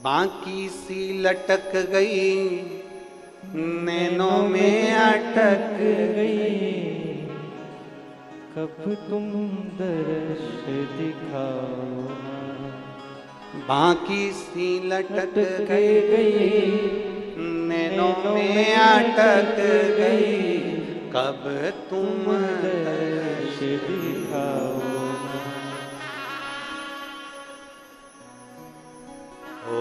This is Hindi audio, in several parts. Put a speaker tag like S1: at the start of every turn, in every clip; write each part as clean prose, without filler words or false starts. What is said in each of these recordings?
S1: बाकी सी लटक गई नैनों में अटक गई,
S2: कब तुम दर्श दिखाओ।
S1: बाकी सी लटक गई नैनों में अटक गई, कब तुम दर्श दिखाओ। ओ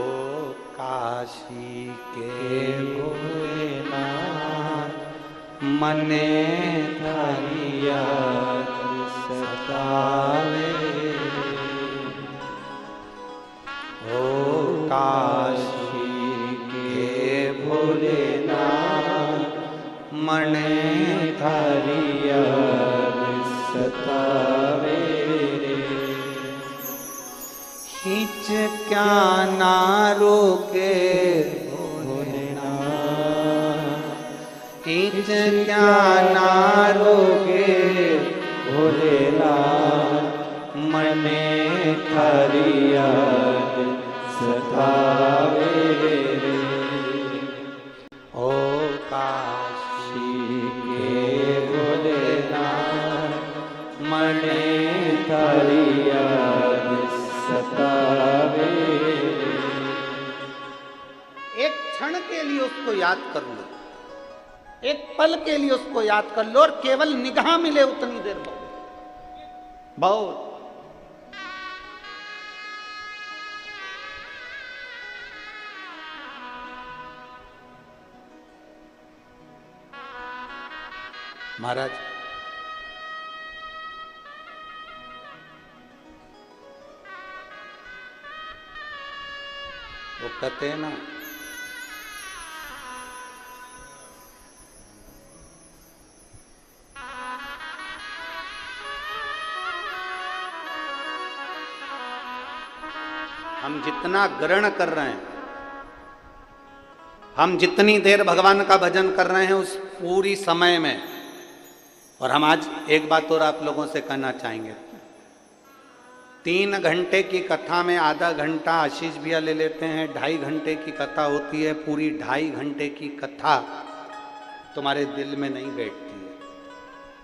S1: काशी के भोलेनाथ, मने थारी याद सतावे। ओ काशी के भोलेनाथ, मने थारी याद सतावे। हिच क्या ना रोके भोलेनाथ, हिच क्या ना रोके भोलेनाथ, मने थारी याद सतावे रे। ओ काशी के भोलेनाथ, मने थारी याद सतावे। एक क्षण के लिए उसको याद कर लो, एक पल के लिए उसको याद कर लो, और केवल निगाह मिले उतनी देर बहुत। महाराज वो कहते हैं ना, हम जितना ग्रहण कर रहे हैं, हम जितनी देर भगवान का भजन कर रहे हैं उस पूरी समय में, और हम आज एक बात और आप लोगों से कहना चाहेंगे, 3 घंटे की कथा में आधा घंटा आशीष भैया ले लेते हैं, 2.5 घंटे की कथा होती है। पूरी 2.5 घंटे की कथा तुम्हारे दिल में नहीं बैठती है,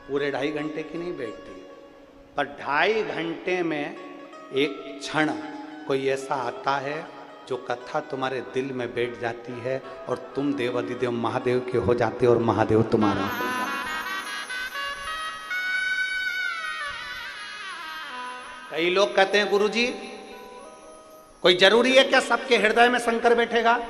S1: पूरे 2.5 घंटे की नहीं बैठती है, पर 2.5 घंटे में एक क्षण कोई ऐसा आता है जो कथा तुम्हारे दिल में बैठ जाती है, और तुम देवाधिदेव महादेव के हो जाते हो और महादेव तुम्हारा हो जाता। कई लोग कहते हैं गुरुजी कोई जरूरी है क्या सबके हृदय में शंकर बैठेगा?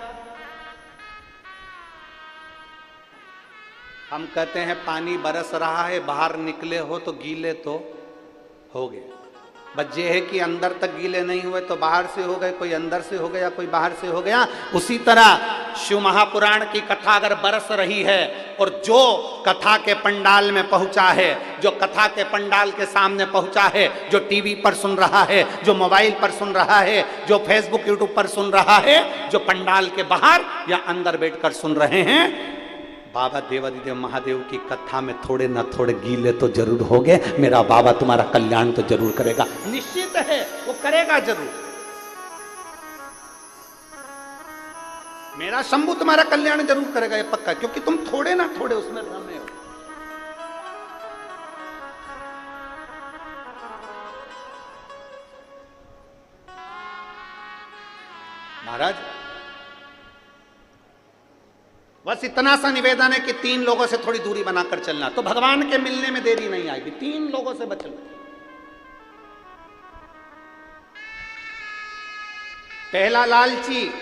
S1: हम कहते हैं पानी बरस रहा है, बाहर निकले हो तो गीले तो हो गए, बस ये है कि अंदर तक गीले नहीं हुए तो बाहर से हो गए, कोई अंदर से हो गया कोई बाहर से हो गया। उसी तरह शिव महापुराण की कथा अगर बरस रही है, और जो कथा के पंडाल में पहुंचा है, जो कथा के पंडाल के सामने पहुंचा है, जो टीवी पर सुन रहा है, जो मोबाइल पर सुन रहा है, जो फेसबुक यूट्यूब पर सुन रहा है, जो पंडाल के बाहर या अंदर बैठकर सुन रहे हैं, बाबा देवाधिदेव महादेव की कथा में थोड़े न थोड़े गीले तो जरूर होंगे। मेरा बाबा तुम्हारा कल्याण तो जरूर करेगा, निश्चित है वो करेगा जरूर। मेरा शंभू तुम्हारा कल्याण जरूर करेगा, ये पक्का, क्योंकि तुम थोड़े ना थोड़े उसमें रमे हो। महाराज बस इतना सा निवेदन है कि 3 लोगों से थोड़ी दूरी बनाकर चलना, तो भगवान के मिलने में देरी नहीं आएगी। 3 लोगों से बचना, पहला लालची,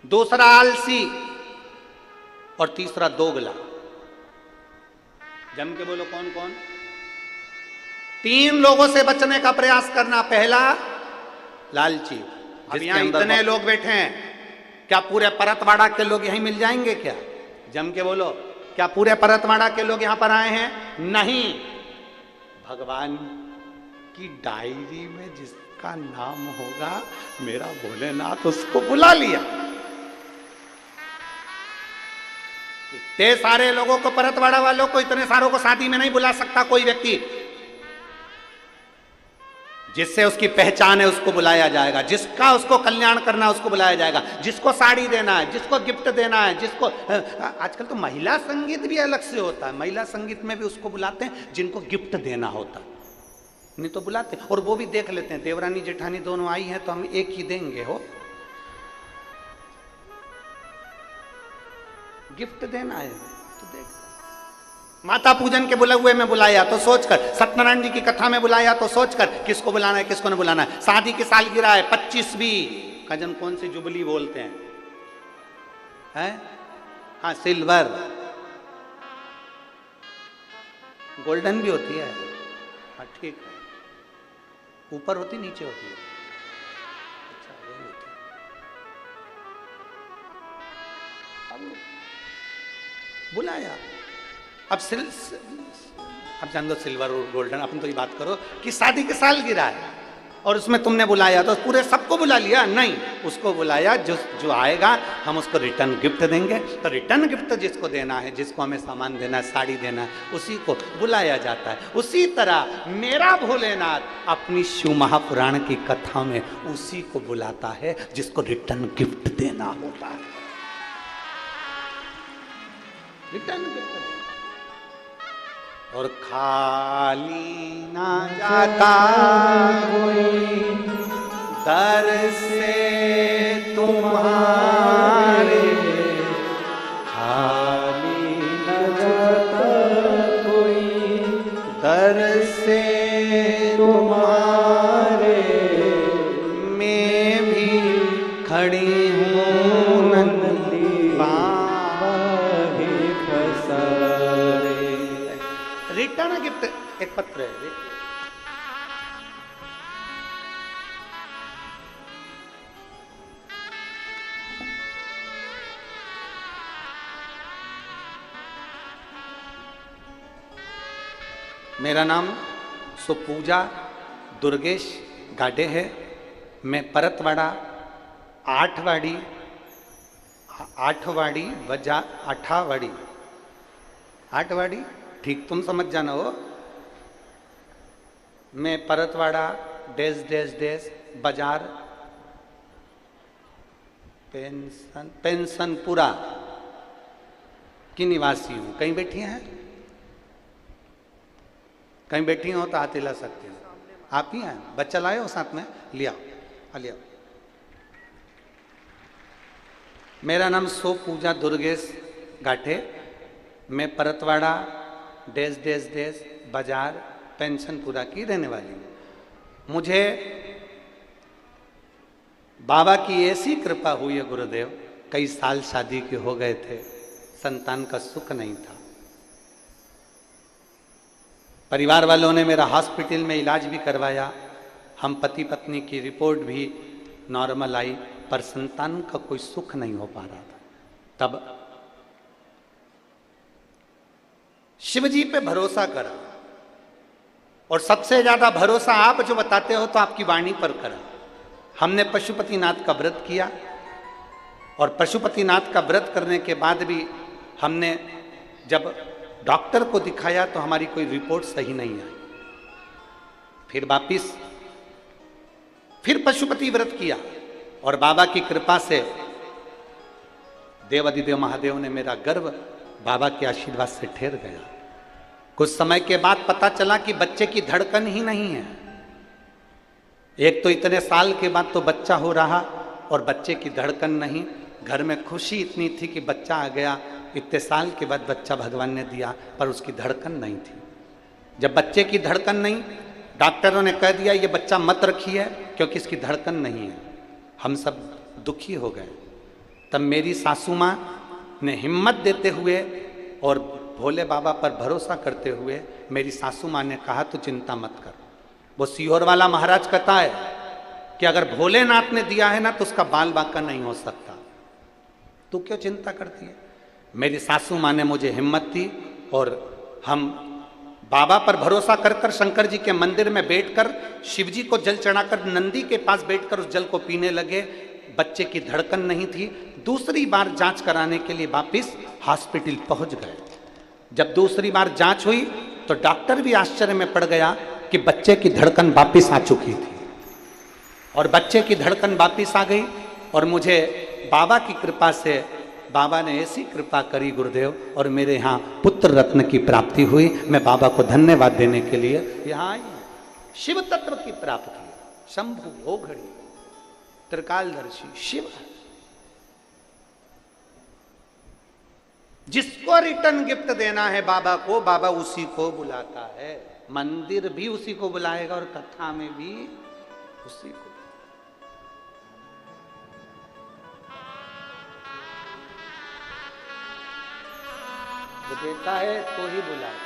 S1: दूसरा आलसी, और तीसरा दोगला। जम के बोलो कौन कौन? 3 लोगों से बचने का प्रयास करना। पहला लालची। अब यहां इतने लोग बैठे हैं, क्या पूरे परतवाड़ा के लोग यहीं मिल जाएंगे क्या? जम के बोलो, क्या पूरे परतवाड़ा के लोग यहां पर आए हैं? नहीं, भगवान की डायरी में जिसका नाम होगा मेरा भोलेनाथ उसको बुला लिया। इतने सारे लोगों को, परतवाड़ा वालों को, इतने सारों को शादी में नहीं बुला सकता कोई व्यक्ति। जिससे उसकी पहचान है उसको बुलाया जाएगा, जिसका उसको कल्याण करना है उसको बुलाया जाएगा, जिसको साड़ी देना है, जिसको गिफ्ट देना है, जिसको आजकल तो महिला संगीत भी अलग से होता है, महिला संगीत में भी उसको बुलाते हैं जिनको गिफ्ट देना होता है, नहीं तो बुलाते, और वो भी देख लेते हैं देवरानी जेठानी दोनों आई हैं तो हम एक ही देंगे, हो गिफ्ट देना है तो देख। माता पूजन के बुलाए में बुलाया तो सोचकर, सत्यनारायण जी की कथा में बुलाया तो सोचकर किसको बुलाना है किसको नहीं बुलाना है। शादी की सालगिरह है 25वीं, कजन कौन सी जुबली बोलते हैं? हाँ सिल्वर, गोल्डन भी होती है, हाँ ठीक है, ऊपर होती नीचे होती है, अच्छा वही होती है। अब बुलाया, अब जान दो सिल्वर और गोल्डन, अपन तो ये बात करो कि शादी के सालगिरह है और उसमें तुमने बुलाया तो पूरे सबको बुला लिया? नहीं, उसको बुलाया जो आएगा हम उसको रिटर्न गिफ्ट देंगे। तो रिटर्न गिफ्ट जिसको देना है, जिसको हमें सामान देना है, साड़ी देना है, उसी को बुलाया जाता है। उसी तरह मेरा भोलेनाथ अपनी शिव महापुराण की कथा में उसी को बुलाता है जिसको रिटर्न गिफ्ट देना होता है। रिटर्न गिफ्ट और खाली ना जाता कोई दर से तुम्हारे, खाली ना जाता कोई दर से तुम्हारे, मैं भी खड़ी हूँ नंदी रिटर्न गिफ्ट एक पत्र है। मेरा नाम सुपूजा दुर्गेश गाडे है। मैं परतवाड़ा आठवाड़ी ठीक तुम समझ जाना हो। मैं परतवाड़ा डेस बाजार पेंशनपुरा की निवासी हूँ। कहीं बैठी हैं? कहीं बैठी हो तो हाथ हिला सकते हो। आप ही हैं? बच्चा लाए हो साथ में? लिया लिया। मेरा नाम सुपूजा दुर्गेश गाठे। मैं परतवाड़ा डेस बाजार पेंशनपुरा की रहने वाली हूँ। मुझे बाबा की ऐसी कृपा हुई है गुरुदेव, कई साल शादी के हो गए थे, संतान का सुख नहीं था। परिवार वालों ने मेरा हॉस्पिटल में इलाज भी करवाया, हम पति पत्नी की रिपोर्ट भी नॉर्मल आई, पर संतान का कोई सुख नहीं हो पा रहा था। तब शिव जी पे भरोसा करा, और सबसे ज्यादा भरोसा आप जो बताते हो तो आपकी वाणी पर करा। हमने पशुपतिनाथ का व्रत किया, और पशुपतिनाथ का व्रत करने के बाद भी हमने जब डॉक्टर को दिखाया तो हमारी कोई रिपोर्ट सही नहीं आई। फिर वापिस फिर पशुपति व्रत किया, और बाबा की कृपा से देवाधिदेव महादेव ने मेरा गर्भ बाबा के आशीर्वाद से ठहर गया। कुछ समय के बाद पता चला कि बच्चे की धड़कन ही नहीं है। एक तो इतने साल के बाद तो बच्चा हो रहा और बच्चे की धड़कन नहीं। घर में खुशी इतनी थी कि बच्चा आ गया, इतने साल के बाद बच्चा भगवान ने दिया, पर उसकी धड़कन नहीं थी। जब बच्चे की धड़कन नहीं, डॉक्टरों ने कह दिया ये बच्चा मत रखिए क्योंकि इसकी धड़कन नहीं है। हम सब दुखी हो गए। तब मेरी सासू माँ ने हिम्मत देते हुए और भोले बाबा पर भरोसा करते हुए मेरी सासू माँ ने कहा तो चिंता मत कर। वो सीहोर वाला महाराज कहता है कि अगर भोलेनाथ ने दिया है ना तो उसका बाल बांका नहीं हो सकता, तू क्यों चिंता करती है। मेरी सासू माँ ने मुझे हिम्मत दी, और हम बाबा पर भरोसा कर कर शंकर जी के मंदिर में बैठकर शिव जी को जल चढ़ाकर नंदी के पास बैठकर उस जल को पीने लगे। बच्चे की धड़कन नहीं थी। दूसरी बार जांच कराने के लिए वापिस हॉस्पिटल पहुंच गए। जब दूसरी बार जांच हुई तो डॉक्टर भी आश्चर्य में पड़ गया कि बच्चे की धड़कन वापिस आ चुकी थी। और बच्चे की धड़कन वापिस आ गई और मुझे बाबा की कृपा से, बाबा ने ऐसी कृपा करी गुरुदेव, और मेरे यहाँ पुत्र रत्न की प्राप्ति हुई। मैं बाबा को धन्यवाद देने के लिए यहाँ आई। शिव तत्व की प्राप्ति, शंभु ओघड़ी त्रिकालदर्शी शिव, जिसको रिटर्न गिफ्ट देना है बाबा को, बाबा उसी को बुलाता है। मंदिर भी उसी को बुलाएगा और कथा में भी उसी को। जो देता है तो ही बुलाता,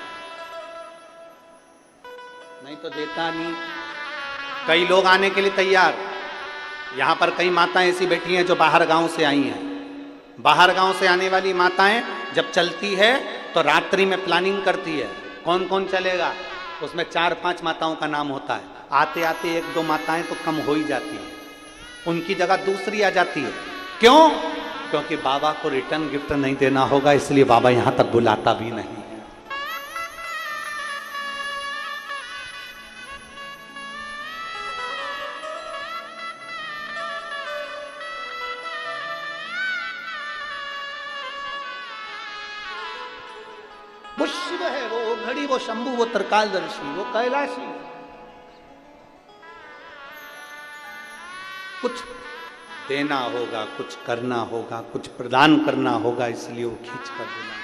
S1: नहीं तो देता नहीं। कई लोग आने के लिए तैयार, यहां पर कई माताएं ऐसी बैठी हैं जो बाहर गांव से आई हैं। बाहर गांव से आने वाली माताएं जब चलती है तो रात्रि में प्लानिंग करती है कौन कौन चलेगा। उसमें 4-5 माताओं का नाम होता है। आते आते 1-2 माताएं तो कम हो ही जाती हैं, उनकी जगह दूसरी आ जाती है। क्यों? क्योंकि बाबा को रिटर्न गिफ्ट नहीं देना होगा, इसलिए बाबा यहां तक बुलाता भी नहीं है। वो शिव है, वो घड़ी, वो शंभु, वो त्रिकालदर्शी, वो कैलाशी। कुछ देना होगा, कुछ करना होगा, कुछ प्रदान करना होगा, इसलिए वो खींच कर बुलाता है।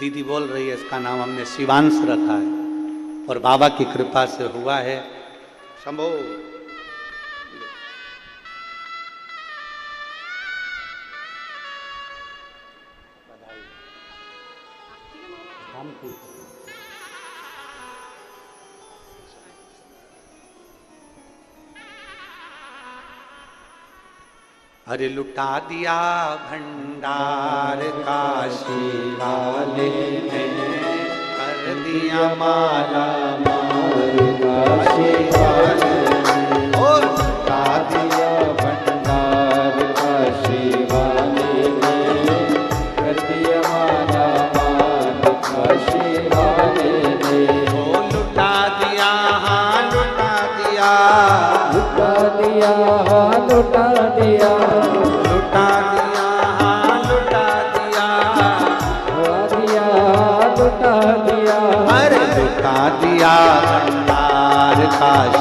S1: दीदी बोल रही है इसका नाम हमने शिवांश रखा है और बाबा की कृपा से हुआ है। शंभो अरे लुटा दिया भंडार काशी वाले ने, कर दिया माला मार काशी वाले ने। और
S2: लुटा दिया भंडार काशी वाले ने, कर दिया माला मार काशी वाले ने।
S1: ओ लुटा दिया, हाँ लुटा दिया,
S2: लुटा दिया, हाँ लुटा दिया,
S1: लुटा दिया, हाँ लुटा दिया,
S2: लुटा दिया,
S1: अरे लुटा दिया भंडार काशी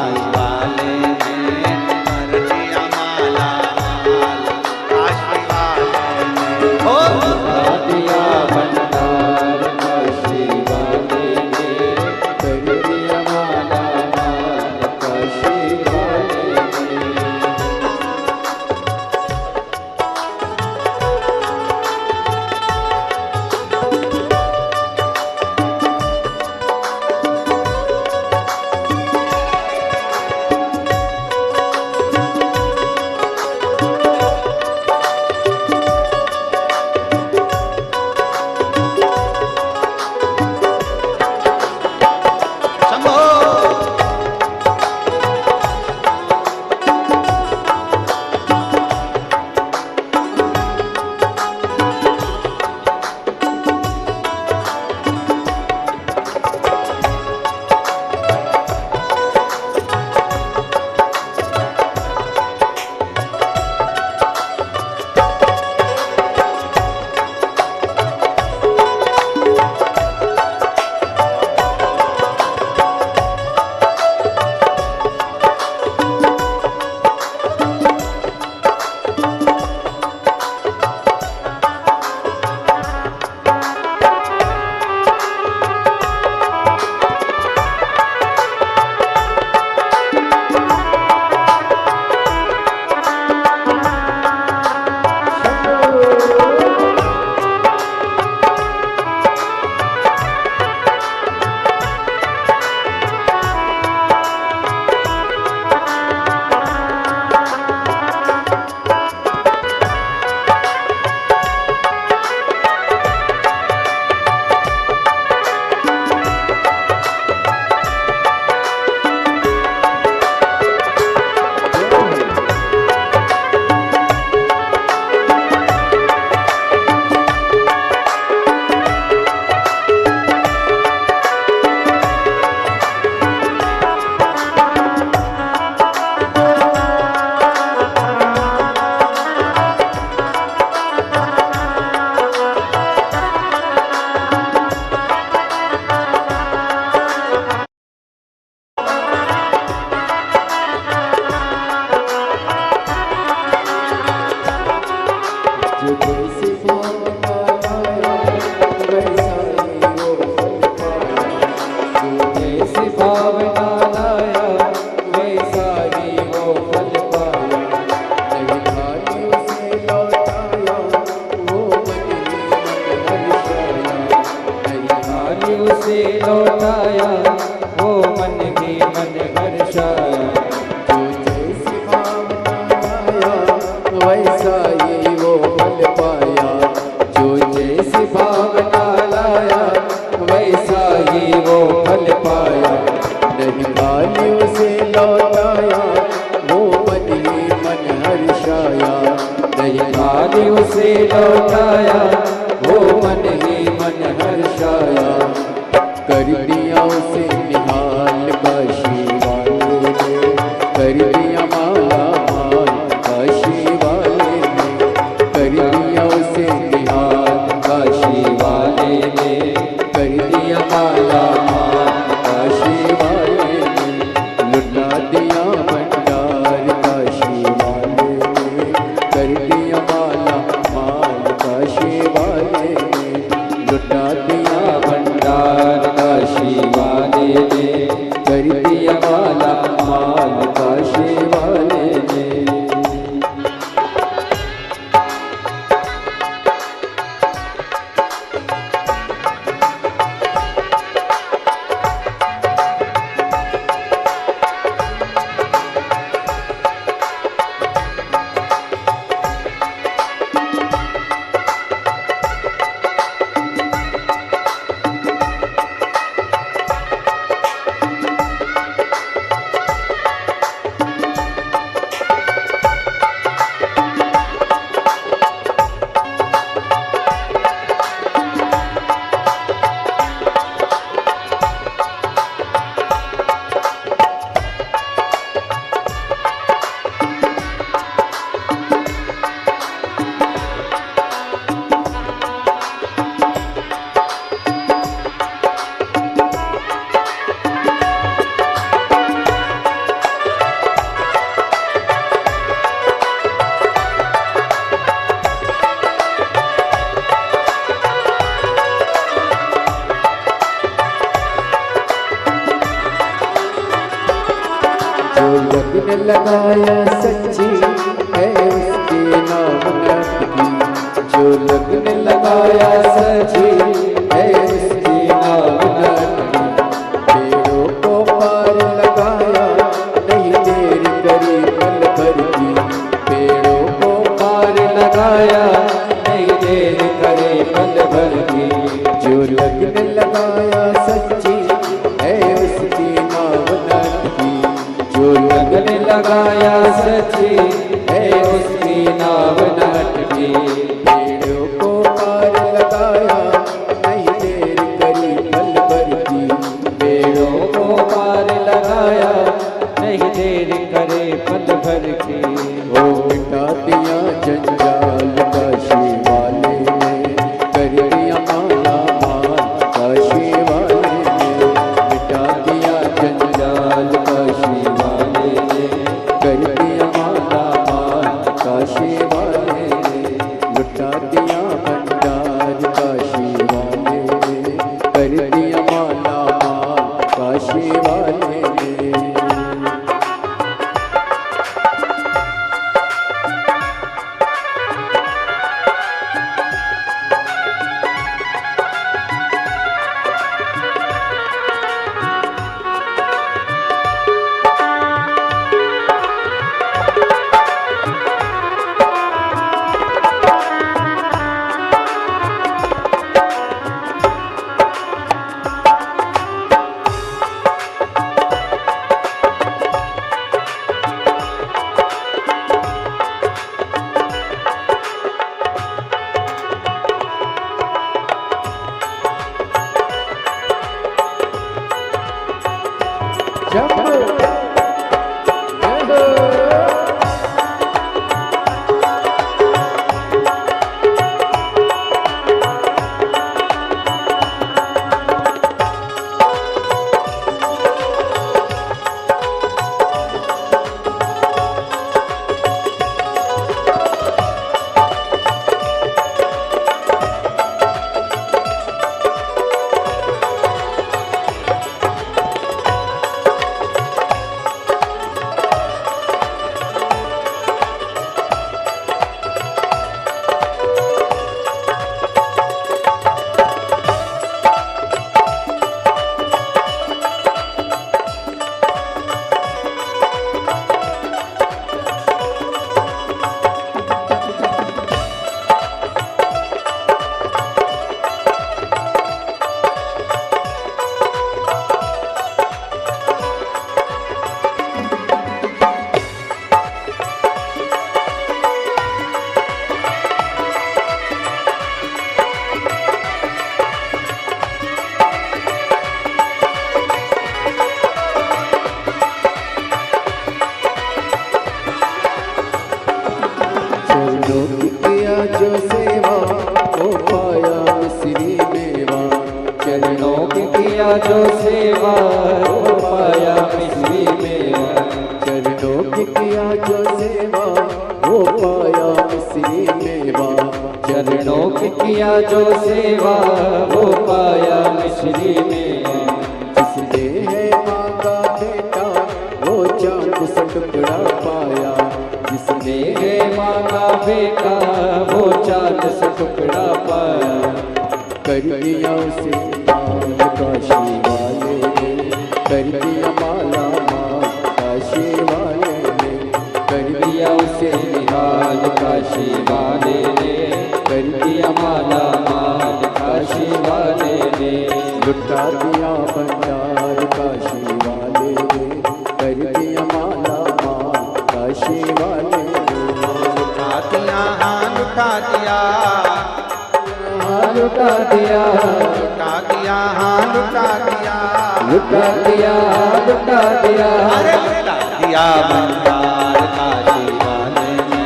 S2: वो मन ही मन हर्षाया। कर दिया उसे निहाल काशी वाले ने, कर दिया माला माल काशी वाले ने, कर दिया उसे निहाल काशी वाले ने, कर दिया माला माल काशी वाले ने, लुटा दिया भंडार काशी वाले ने, कर दिया माला माल काशी वाले ने, लुटा दिया भंडार काशी वाले ने, कर दिया माला माल काशी वाले ने। जो लगन लगाया सच्ची है उसके नाम नटकी, जो लगन लगाया सच्ची है उसके नाम नटकी। पेड़ों को पार लगाया नहीं देर करी पल भर की, पेड़ों को पार लगाया नहीं देर करे पल भर की। जो लगन लगाया सच्ची है उसकी नाम नटकी, जो लगन लगाया सच्ची है उसकी नाव नटकी। पेड़ों को पार लगाया नहीं देर करी पल भर की, पेड़ों को पार लगाया नहीं देर करे पल भर की। वो मिटा दिया जंजाल काशी वाले ने, कर दिया माला माल काशी वाले जो सेवा वो पाया मिश्री मेवा। चरणों की किया जो सेवा वो पाया मिश्री मेवा। चरणों की किया जो सेवा वो पाया मिश्री मेवा। जिसने है माँ का बेटा वो चांद सा टुकड़ा पाया। जिसने है माँ का बेटा वो चांद सा टुकड़ा पाया। कर दिया उसे माल काशी वाले ने। कर दिया माला माल काशी वाले ने। कर दिया उसे निहाल काशी वाले ने। कर दिया माला माल काशी वाले ने। लुटा दिया भंडार काशी वाले ने। कर दिया माला माल काशी वाले ने।
S1: लुटा दिया हाँ लुटा दिया
S2: लुटा दिया
S1: लुटा दिया हाँ लुटा दिया
S2: लुटा दिया लुटा दिया।
S1: अरे लुटा दिया भंडार काशी वाले ने।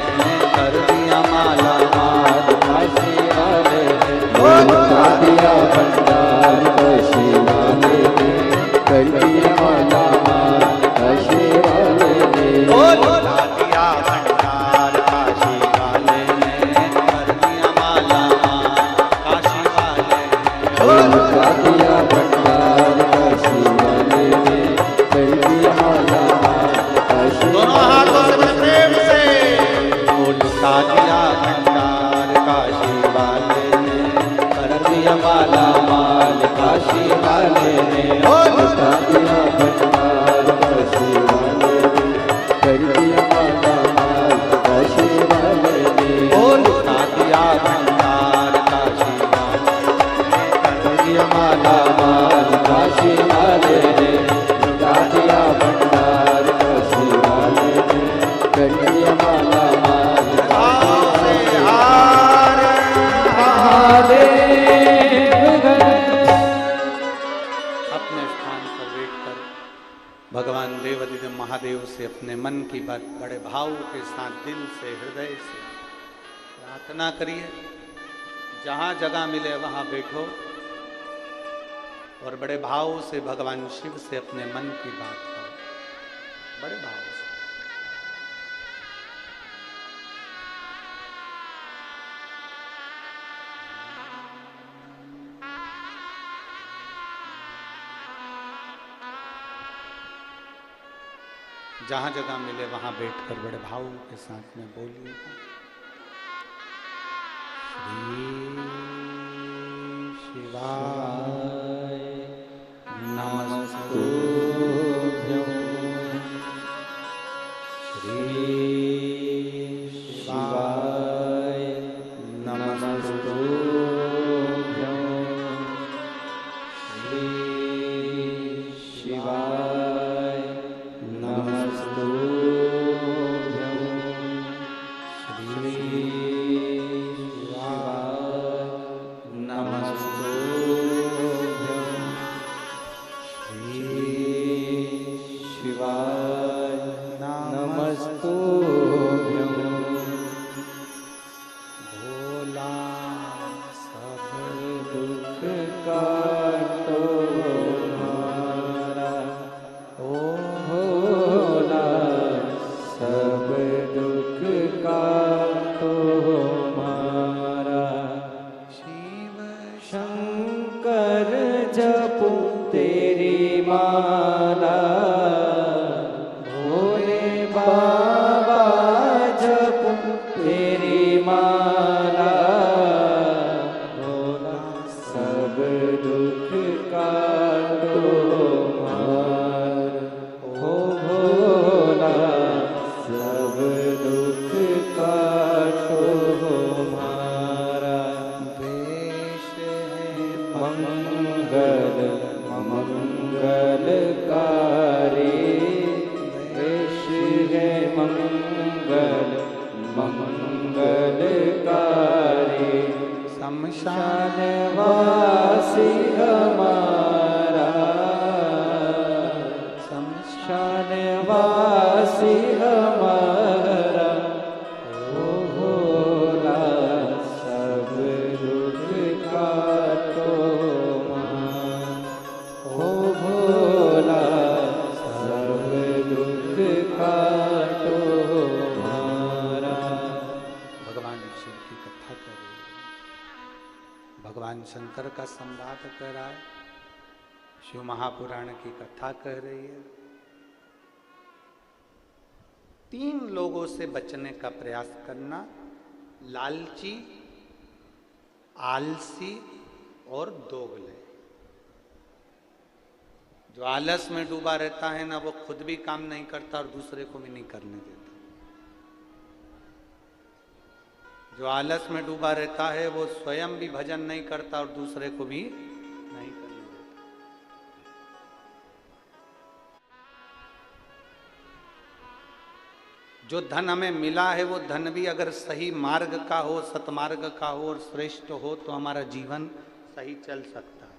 S1: कर दिया माला माल
S2: काशी वाले ने।
S1: लुटा
S2: दिया भंडार काशी वाले ने। कर दिया माला माल काशी वाले ने।
S1: लुटा दिया भंडार काशी वाले ने। कर दिया माला माल काशी वाले ने।
S2: लुटा दिया भंडार काशी वाले ने। कर दिया माला माल काशी
S1: दोनों हाथों से बड़े प्रेम से लुटा दिया भंडार काशी वाले ने। कर दिया माला माल काशी वाले ने।
S2: लुटा दिया भंडार काशी वाले ने। कर दिया माला माल काशी वाले ने।
S1: लुटा दिया भंडार काशी वाले ने। कर दिया माला माल काशी वाले ने।
S2: लुटा दिया भंडार काशी वाले ने। कर दिया माला माल
S1: से हार अपने स्थान पर बैठकर भगवान देवाधिदेव महादेव से अपने मन की बात बड़े भाव के साथ दिल से हृदय से प्रार्थना करिए। जहाँ जगह मिले वहाँ बैठो और बड़े भाव से भगवान शिव से अपने मन की बात करो। बड़े भाव से जहाँ जगह मिले वहाँ बैठकर बड़े भाव के साथ में बोलिए। श्री शिवाय नमस्तुभ्यं। श्री शिवाय नमस्तुभ्यं। श्री शिवाय नमस्तुभ्यं। श्री शिवाय नमस्तुभ्यं। श्री शिवाय नमस्तुभ्यं। भोला सब दुख काटो हमारा। ओ भोला सब दुख काटो हमारा। शिव शंकर जपू तेरी माला। भोले बाबा जपू तेरी माला। भोला सब दुख काटो हमारा। ओ भोला सब दुख काटो हमारा। वेश है मंगल मंगलकारी। वेश है मंगल मंगलकारी। शमशान वासी हमारा। शमशान वासी हमारा। ओ भोला सब दुख काटो हमारा। ओ भगवान शंकर का संवाद कर रहा है, शिव महापुराण की कथा कह रही है। 3 लोगों से बचने का प्रयास करना, लालची, आलसी और दोगले। जो आलस में डूबा रहता है ना, वो खुद भी काम नहीं करता और दूसरे को भी नहीं करने देता। जो आलस में डूबा रहता है वो स्वयं भी भजन नहीं करता और दूसरे को भी नहीं करने देता। जो धन हमें मिला है वो धन भी अगर सही मार्ग का हो, सतमार्ग का हो और श्रेष्ठ हो तो हमारा जीवन सही चल सकता है।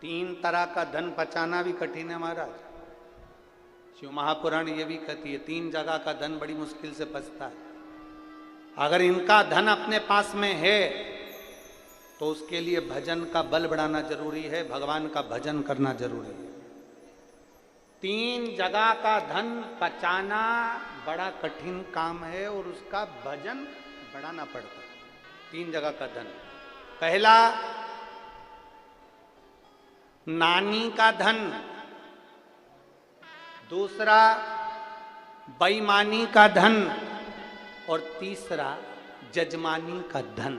S1: तीन तरह का धन बचाना भी कठिन है महाराज। शिव महापुराण ये भी कहती है 3 जगह का धन बड़ी मुश्किल से बचता है। अगर इनका धन अपने पास में है तो उसके लिए भजन का बल बढ़ाना जरूरी है, भगवान का भजन करना जरूरी है। 3 जगह का धन बचाना बड़ा कठिन काम है और उसका भजन बढ़ाना पड़ता है। 3 जगह का धन, पहला नानी का धन, दूसरा बेईमानी का धन और तीसरा जजमानी का धन।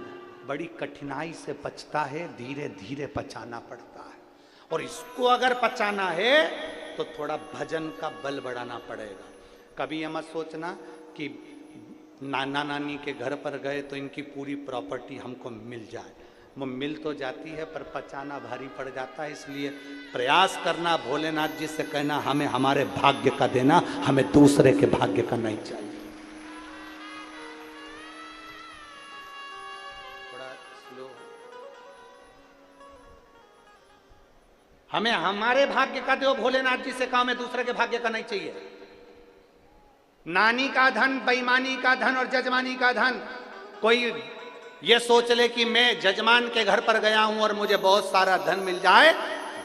S1: बड़ी कठिनाई से पचता है, धीरे धीरे पचाना पड़ता है। और इसको अगर पचाना है तो थोड़ा भजन का बल बढ़ाना पड़ेगा। कभी ये मत सोचना कि नाना नानी के घर पर गए तो इनकी पूरी प्रॉपर्टी हमको मिल जाए। वो मिल तो जाती है पर पचाना भारी पड़ जाता है। इसलिए प्रयास करना, भोलेनाथ जी से कहना हमें हमारे भाग्य का देना, हमें दूसरे के भाग्य का नहीं चाहिए। थोड़ा स्लो। हमें हमारे भाग्य का दो, भोलेनाथ जी से कहा हमें दूसरे के भाग्य का नहीं चाहिए। नानी का धन, बेईमानी का धन और जजमानी का धन। कोई ये सोच ले कि मैं जजमान के घर पर गया हूं और मुझे बहुत सारा धन मिल जाए।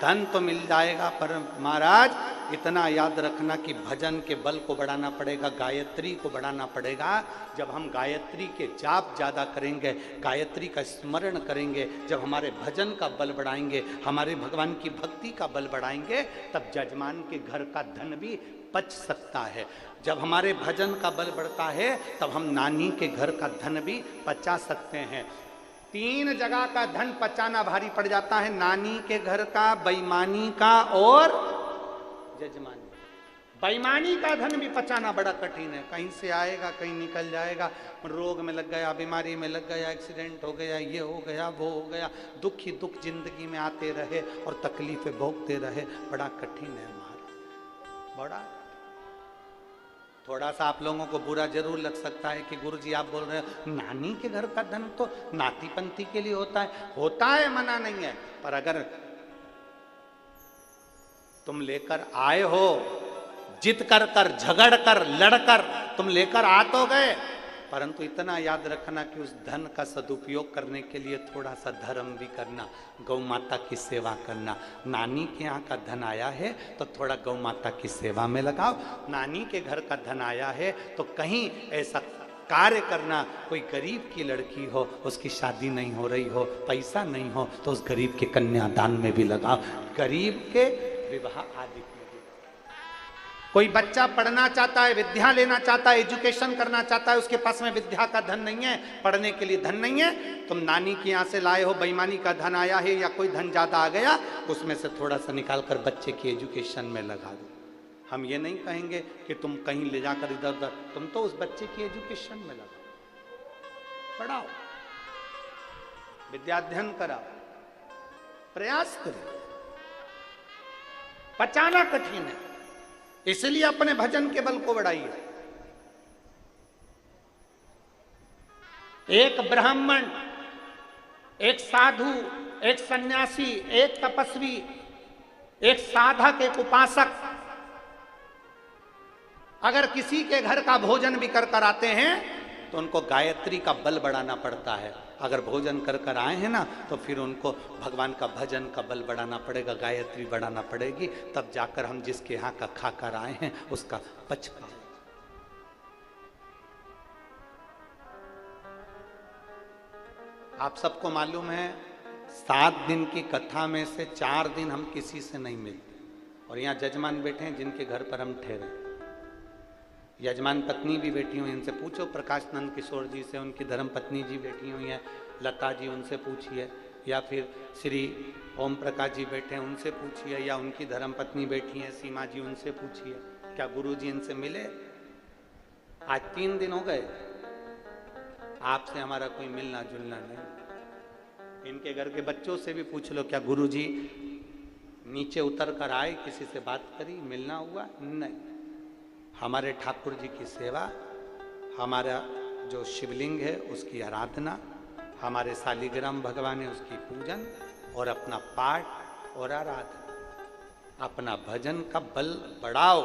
S1: धन तो मिल जाएगा पर महाराज इतना याद रखना कि भजन के बल को बढ़ाना पड़ेगा, गायत्री को बढ़ाना पड़ेगा। जब हम गायत्री के जाप ज्यादा करेंगे, गायत्री का स्मरण करेंगे, जब हमारे भजन का बल बढ़ाएंगे, हमारे भगवान की भक्ति का बल बढ़ाएंगे, तब जजमान के घर का धन भी बच सकता है। जब हमारे भजन का बल बढ़ता है तब हम नानी के घर का धन भी बचा सकते हैं। 3 जगह का धन बचाना भारी पड़ जाता है, नानी के घर का, बेईमानी का और जजमानी। बेईमानी का धन भी बचाना बड़ा कठिन है। कहीं से आएगा, कहीं निकल जाएगा, रोग में लग गया, बीमारी में लग गया, एक्सीडेंट हो गया, ये हो गया, वो हो गया, दुख ही दुख जिंदगी में आते रहे और तकलीफें भोगते रहे। बड़ा कठिन है महाराज, बड़ा। थोड़ा सा आप लोगों को बुरा जरूर लग सकता है कि गुरुजी आप बोल रहे हो नानी के घर का धन तो नाती पंथी के लिए होता है, मना नहीं है। पर अगर तुम लेकर आए हो, जिद कर कर, झगड़ कर, लड़कर तुम लेकर आ तो गए, परंतु इतना याद रखना कि उस धन का सदुपयोग करने के लिए थोड़ा सा धर्म भी करना, गौ माता की सेवा करना। नानी के यहाँ का धन आया है तो थोड़ा गौ माता की सेवा में लगाओ। नानी के घर का धन आया है तो कहीं ऐसा कार्य करना, कोई गरीब की लड़की हो, उसकी शादी नहीं हो रही हो, पैसा नहीं हो, तो उस गरीब के कन्यादान में भी लगाओ, गरीब के विवाह आदि। कोई बच्चा पढ़ना चाहता है, विद्या लेना चाहता है, एजुकेशन करना चाहता है, उसके पास में विद्या का धन नहीं है, पढ़ने के लिए धन नहीं है, तुम नानी के यहाँ से लाए हो, बेईमानी का धन आया है या कोई धन ज्यादा आ गया, उसमें से थोड़ा सा निकाल कर बच्चे की एजुकेशन में लगा दो। हम ये नहीं कहेंगे कि तुम कहीं ले जाकर इधर उधर, तुम तो उस बच्चे की एजुकेशन में लगाओ, पढ़ाओ, विद्याध्ययन कराओ, प्रयास करो। बचाना कठिन है, इसलिए अपने भजन के बल को बढ़ाइए। एक ब्राह्मण, एक साधु, एक सन्यासी, एक तपस्वी, एक साधक, एक उपासक अगर किसी के घर का भोजन भी कर आते हैं तो उनको गायत्री का बल बढ़ाना पड़ता है। अगर भोजन कर कर आए हैं ना तो फिर उनको भगवान का भजन का बल बढ़ाना पड़ेगा, गायत्री बढ़ाना पड़ेगी, तब जाकर हम जिसके यहाँ का खा कर आए हैं उसका पच पाए। आप सबको मालूम है 7 दिन की कथा में से 4 दिन हम किसी से नहीं मिलते, और यहाँ जजमान बैठे हैं जिनके घर पर हम ठहरे, यजमान पत्नी भी बैठी हुई, इनसे पूछो, प्रकाश नंद किशोर जी से, उनकी धर्म पत्नी जी बैठी हुई हैं, लता जी उनसे पूछिए, या फिर श्री ओम प्रकाश जी बैठे हैं उनसे पूछिए, या उनकी धर्म पत्नी बैठी हैं सीमा जी, उनसे पूछिए क्या गुरु जी इनसे मिले। आज 3 दिन हो गए आपसे हमारा कोई मिलना जुलना नहीं। इनके घर के बच्चों से भी पूछ लो क्या गुरु जी नीचे उतर कर आए, किसी से बात करी, मिलना हुआ? नहीं। हमारे ठाकुर जी की सेवा, हमारा जो शिवलिंग है उसकी आराधना, हमारे शालिग्राम भगवान है उसकी पूजन, और अपना पाठ और आराधना, अपना भजन का बल बढ़ाओ।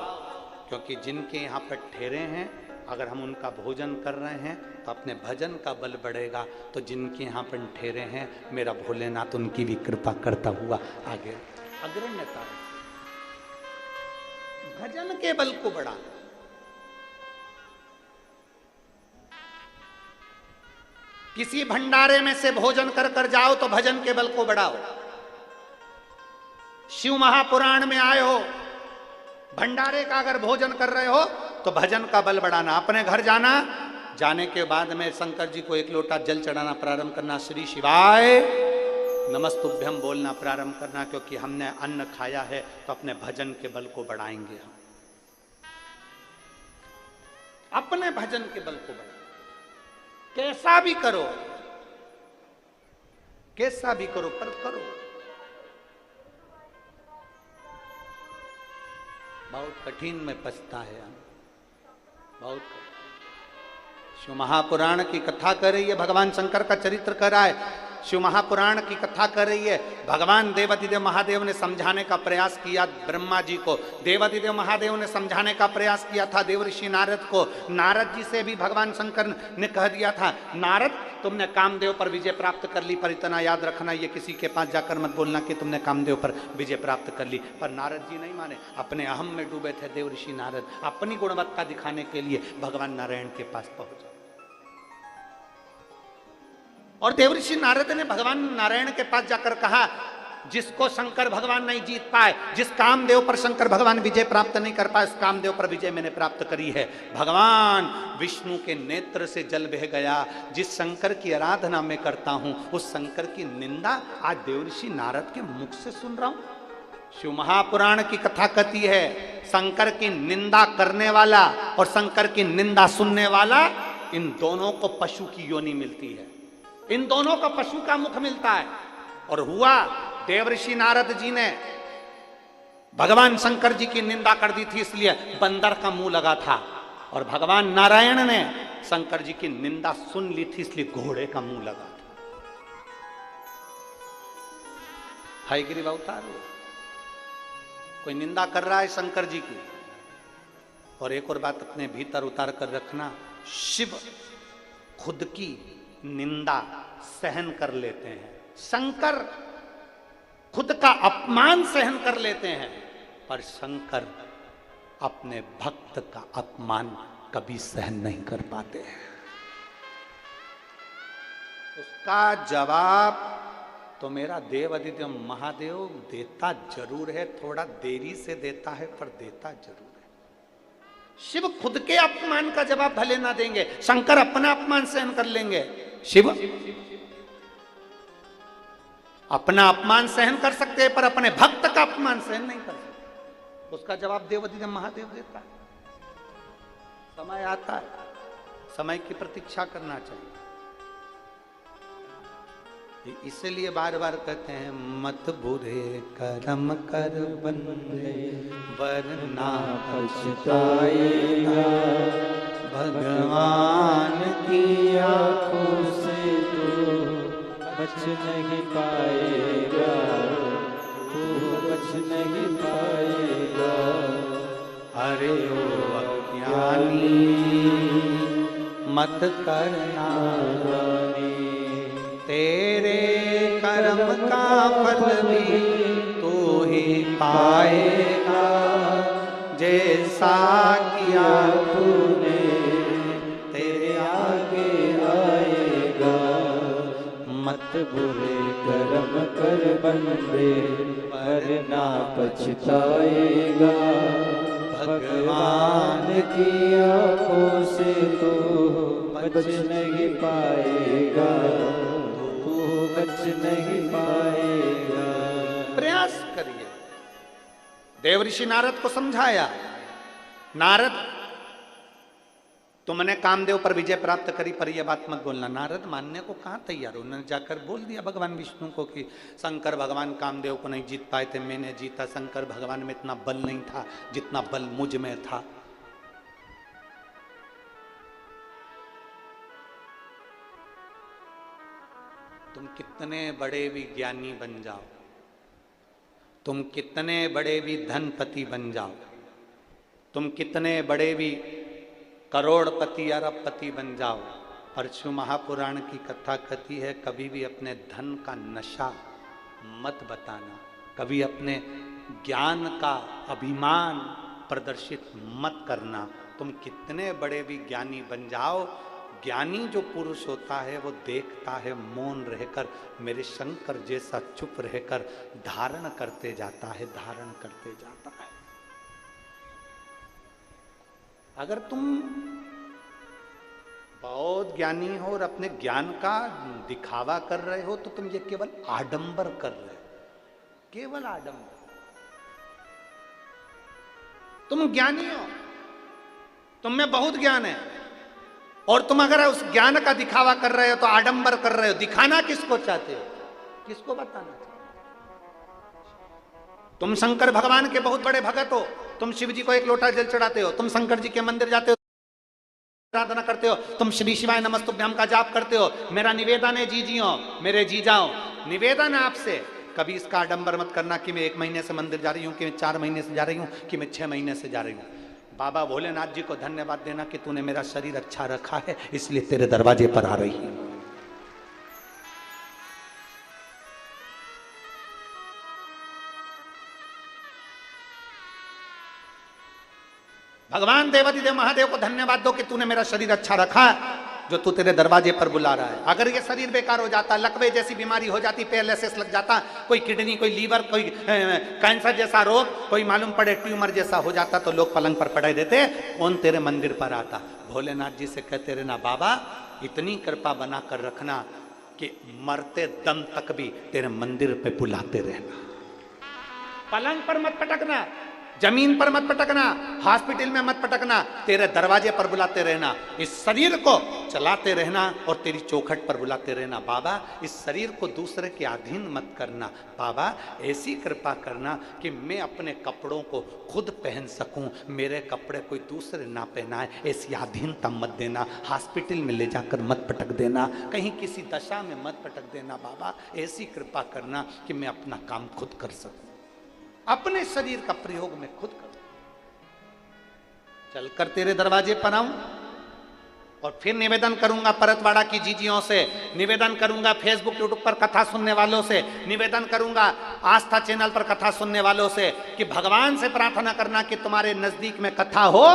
S1: क्योंकि जिनके यहाँ पर ठहरे हैं अगर हम उनका भोजन कर रहे हैं तो अपने भजन का बल बढ़ेगा, तो जिनके यहाँ पर ठहरे हैं मेरा भोलेनाथ उनकी भी कृपा करता हुआ आगे अग्रण्यता। भजन के बल को बढ़ाना। किसी भंडारे में से भोजन कर कर जाओ तो भजन के बल को बढ़ाओ। शिव महापुराण में आए हो, भंडारे का अगर भोजन कर रहे हो तो भजन का बल बढ़ाना। अपने घर जाना, जाने के बाद में शंकर जी को 1 लोटा जल चढ़ाना प्रारंभ करना, श्री शिवाय नमस्तुभ्यम बोलना प्रारंभ करना, क्योंकि हमने अन्न खाया है तो अपने भजन के बल को बढ़ाएंगे हम। अपने भजन के बल को बढ़ाएंगे। कैसा भी करो, कैसा भी करो, पर करो। बहुत कठिन में पछता है हम, बहुत। शिव महापुराण की कथा कर रही है, भगवान शंकर का चरित्र कर रहा है। शिव महापुराण की कथा कर रही है। भगवान देवाधिदेव महादेव ने समझाने का प्रयास किया ब्रह्मा जी को, देवाधिदेव महादेव ने समझाने का प्रयास किया था देवर्षि नारद को। नारद जी से भी भगवान शंकर ने कह दिया था, नारद तुमने कामदेव पर विजय प्राप्त कर ली, पर इतना याद रखना ये किसी के पास जाकर मत बोलना कि तुमने कामदेव पर विजय प्राप्त कर ली। पर नारद जी नहीं माने, अपने अहम में डूबे थे देवर्षि नारद। अपनी गुणवत्ता दिखाने के लिए भगवान नारायण के पास पहुंचे, और देवर्षि नारद ने भगवान नारायण के पास जाकर कहा, जिसको शंकर भगवान नहीं जीत पाए, जिस कामदेव पर शंकर भगवान विजय प्राप्त नहीं कर पाए, उस कामदेव पर विजय मैंने प्राप्त करी है। भगवान विष्णु के नेत्र से जल बह गया। जिस शंकर की आराधना मैं करता हूं उस शंकर की निंदा आज देवर्षि नारद के मुख से सुन रहा हूं। शिव महापुराण की कथा कहती है, शंकर की निंदा करने वाला और शंकर की निंदा सुनने वाला, इन दोनों को पशु की योनि मिलती है, इन दोनों को पशु का मुख मिलता है। और हुआ, देवर्षि नारद जी ने भगवान शंकर जी की निंदा कर दी थी, इसलिए बंदर का मुंह लगा था, और भगवान नारायण ने शंकर जी की निंदा सुन ली थी, इसलिए घोड़े का मुंह लगा था। हयग्रीव अवतार हुआ। कोई निंदा कर रहा है शंकर जी की। और एक और बात अपने भीतर उतार कर रखना, शिव खुद की निंदा सहन कर लेते हैं, शंकर खुद का अपमान सहन कर लेते हैं, पर शंकर अपने भक्त का अपमान कभी सहन नहीं कर पाते हैं। उसका जवाब तो मेरा देवाधिदेव महादेव देता जरूर है, थोड़ा देरी से देता है पर देता जरूर है। शिव खुद के अपमान का जवाब भले ना देंगे, शंकर अपना अपमान सहन कर लेंगे। शिव अपना अपमान सहन कर सकते हैं पर अपने भक्त का अपमान सहन नहीं कर सकते। उसका जवाब देवाधिदेव महादेव देता है। समय आता है, समय की प्रतीक्षा करना चाहिए। इसलिए बार बार कहते हैं, मत बुरे कर्म कर बंदे वरना पछताएगा, भगवान की आंखों से तू बच नहीं पाएगा, तू बच नहीं पाएगा। अरे ओ अज्ञानी मत करना, तेरे कर्म का फल भी तू ही पाएगा, जैसा किया तूने तेरे आगे आएगा।
S2: मत बुरे कर्म कर बंदे, वरना पछताएगा। भगवान की आंखों से तो बच नहीं पाएगा, तू बच नहीं पाएगा।
S1: प्रयास करिए। देवऋषि नारद को समझाया, नारद तुमने कामदेव पर विजय प्राप्त करी पर यह बात मत बोलना। नारद मानने को कहाँ तैयार, उन्होंने जाकर बोल दिया भगवान विष्णु को कि शंकर भगवान कामदेव को नहीं जीत पाए थे, मैंने जीता। शंकर भगवान में इतना बल नहीं था जितना बल मुझ में था। तुम कितने बड़े भी ज्ञानी बन जाओ, तुम कितने बड़े भी धनपति बन जाओ, तुम कितने बड़े भी करोड़पति अरबपति बन जाओ, परशु महापुराण की कथा कहती है कभी भी अपने धन का नशा मत बताना, कभी अपने ज्ञान का अभिमान प्रदर्शित मत करना। तुम कितने बड़े भी ज्ञानी बन जाओ, ज्ञानी जो पुरुष होता है वो देखता है मौन रहकर, मेरे शंकर जैसा चुप रहकर धारण करते जाता है, धारण करते जाता है। अगर तुम बहुत ज्ञानी हो और अपने ज्ञान का दिखावा कर रहे हो तो तुम ये केवल आडंबर कर रहे हो, केवल आडंबर। तुम ज्ञानी हो, तुम में बहुत ज्ञान है, और तुम अगर उस ज्ञान का दिखावा कर रहे हो तो आडंबर कर रहे हो। दिखाना किसको चाहते हो, किसको बताना चाहते हो? तुम शंकर भगवान के बहुत बड़े भगत हो, तुम शिव जी को एक लोटा जल चढ़ाते हो, तुम शंकर जी के मंदिर जाते हो, आराधना करते हो, तुम श्री शिवाय नमस्तुभ्यम का जाप करते हो। मेरा निवेदन है जीजियों, मेरे जीजाओ, निवेदन है आपसे, कभी इसका आडंबर मत करना कि मैं 1 महीने से मंदिर जा रही हूँ, कि मैं 4 महीने से जा रही हूँ, कि मैं 6 महीने से जा रही हूँ। बाबा भोलेनाथ जी को धन्यवाद देना कि तूने मेरा शरीर अच्छा रखा है, इसलिए तेरे दरवाजे पर आ रही है। भगवान देवादिदेव महादेव को धन्यवाद दो कि तूने मेरा शरीर अच्छा रखा है, जो तू तेरे दरवाजे पर बुला रहा है। अगर ये शरीर बेकार हो जाता, लकवे जैसी बीमारी हो जाती, पैरालिसिस लग जाता, कोई किडनी, कोई लीवर, कोई कैंसर जैसा रोग, कोई मालूम पड़े ट्यूमर जैसा हो जाता, तो लोग पलंग पर पड़े देते, कौन तेरे मंदिर पर आता। भोलेनाथ जी से कहते रहना, बाबा इतनी कृपा बना कर रखना कि मरते दम तक भी तेरे मंदिर पे बुलाते रहना। पलंग पर मत पटकना, जमीन पर मत पटकना, हॉस्पिटल में मत पटकना, तेरे दरवाजे पर बुलाते रहना। इस शरीर को चलाते रहना और तेरी चौखट पर बुलाते रहना। बाबा इस शरीर को दूसरे के अधीन मत करना, बाबा ऐसी कृपा करना कि मैं अपने कपड़ों को खुद पहन सकूं, मेरे कपड़े कोई दूसरे ना पहनाए, ऐसी अधीनता मत देना। हॉस्पिटल में ले जाकर मत पटक देना, कहीं किसी दशा में मत पटक देना। बाबा ऐसी कृपा करना कि मैं अपना काम खुद कर सकूं, अपने शरीर का प्रयोग मैं खुद करूं। चलकर तेरे दरवाजे पर आऊं और फिर निवेदन करूंगा परतवाड़ा की जीजियों से, निवेदन करूंगा फेसबुक यूट्यूब पर कथा सुनने वालों से, निवेदन करूंगा आस्था चैनल पर कथा सुनने वालों से कि भगवान से प्रार्थना करना कि तुम्हारे नजदीक में कथा हो,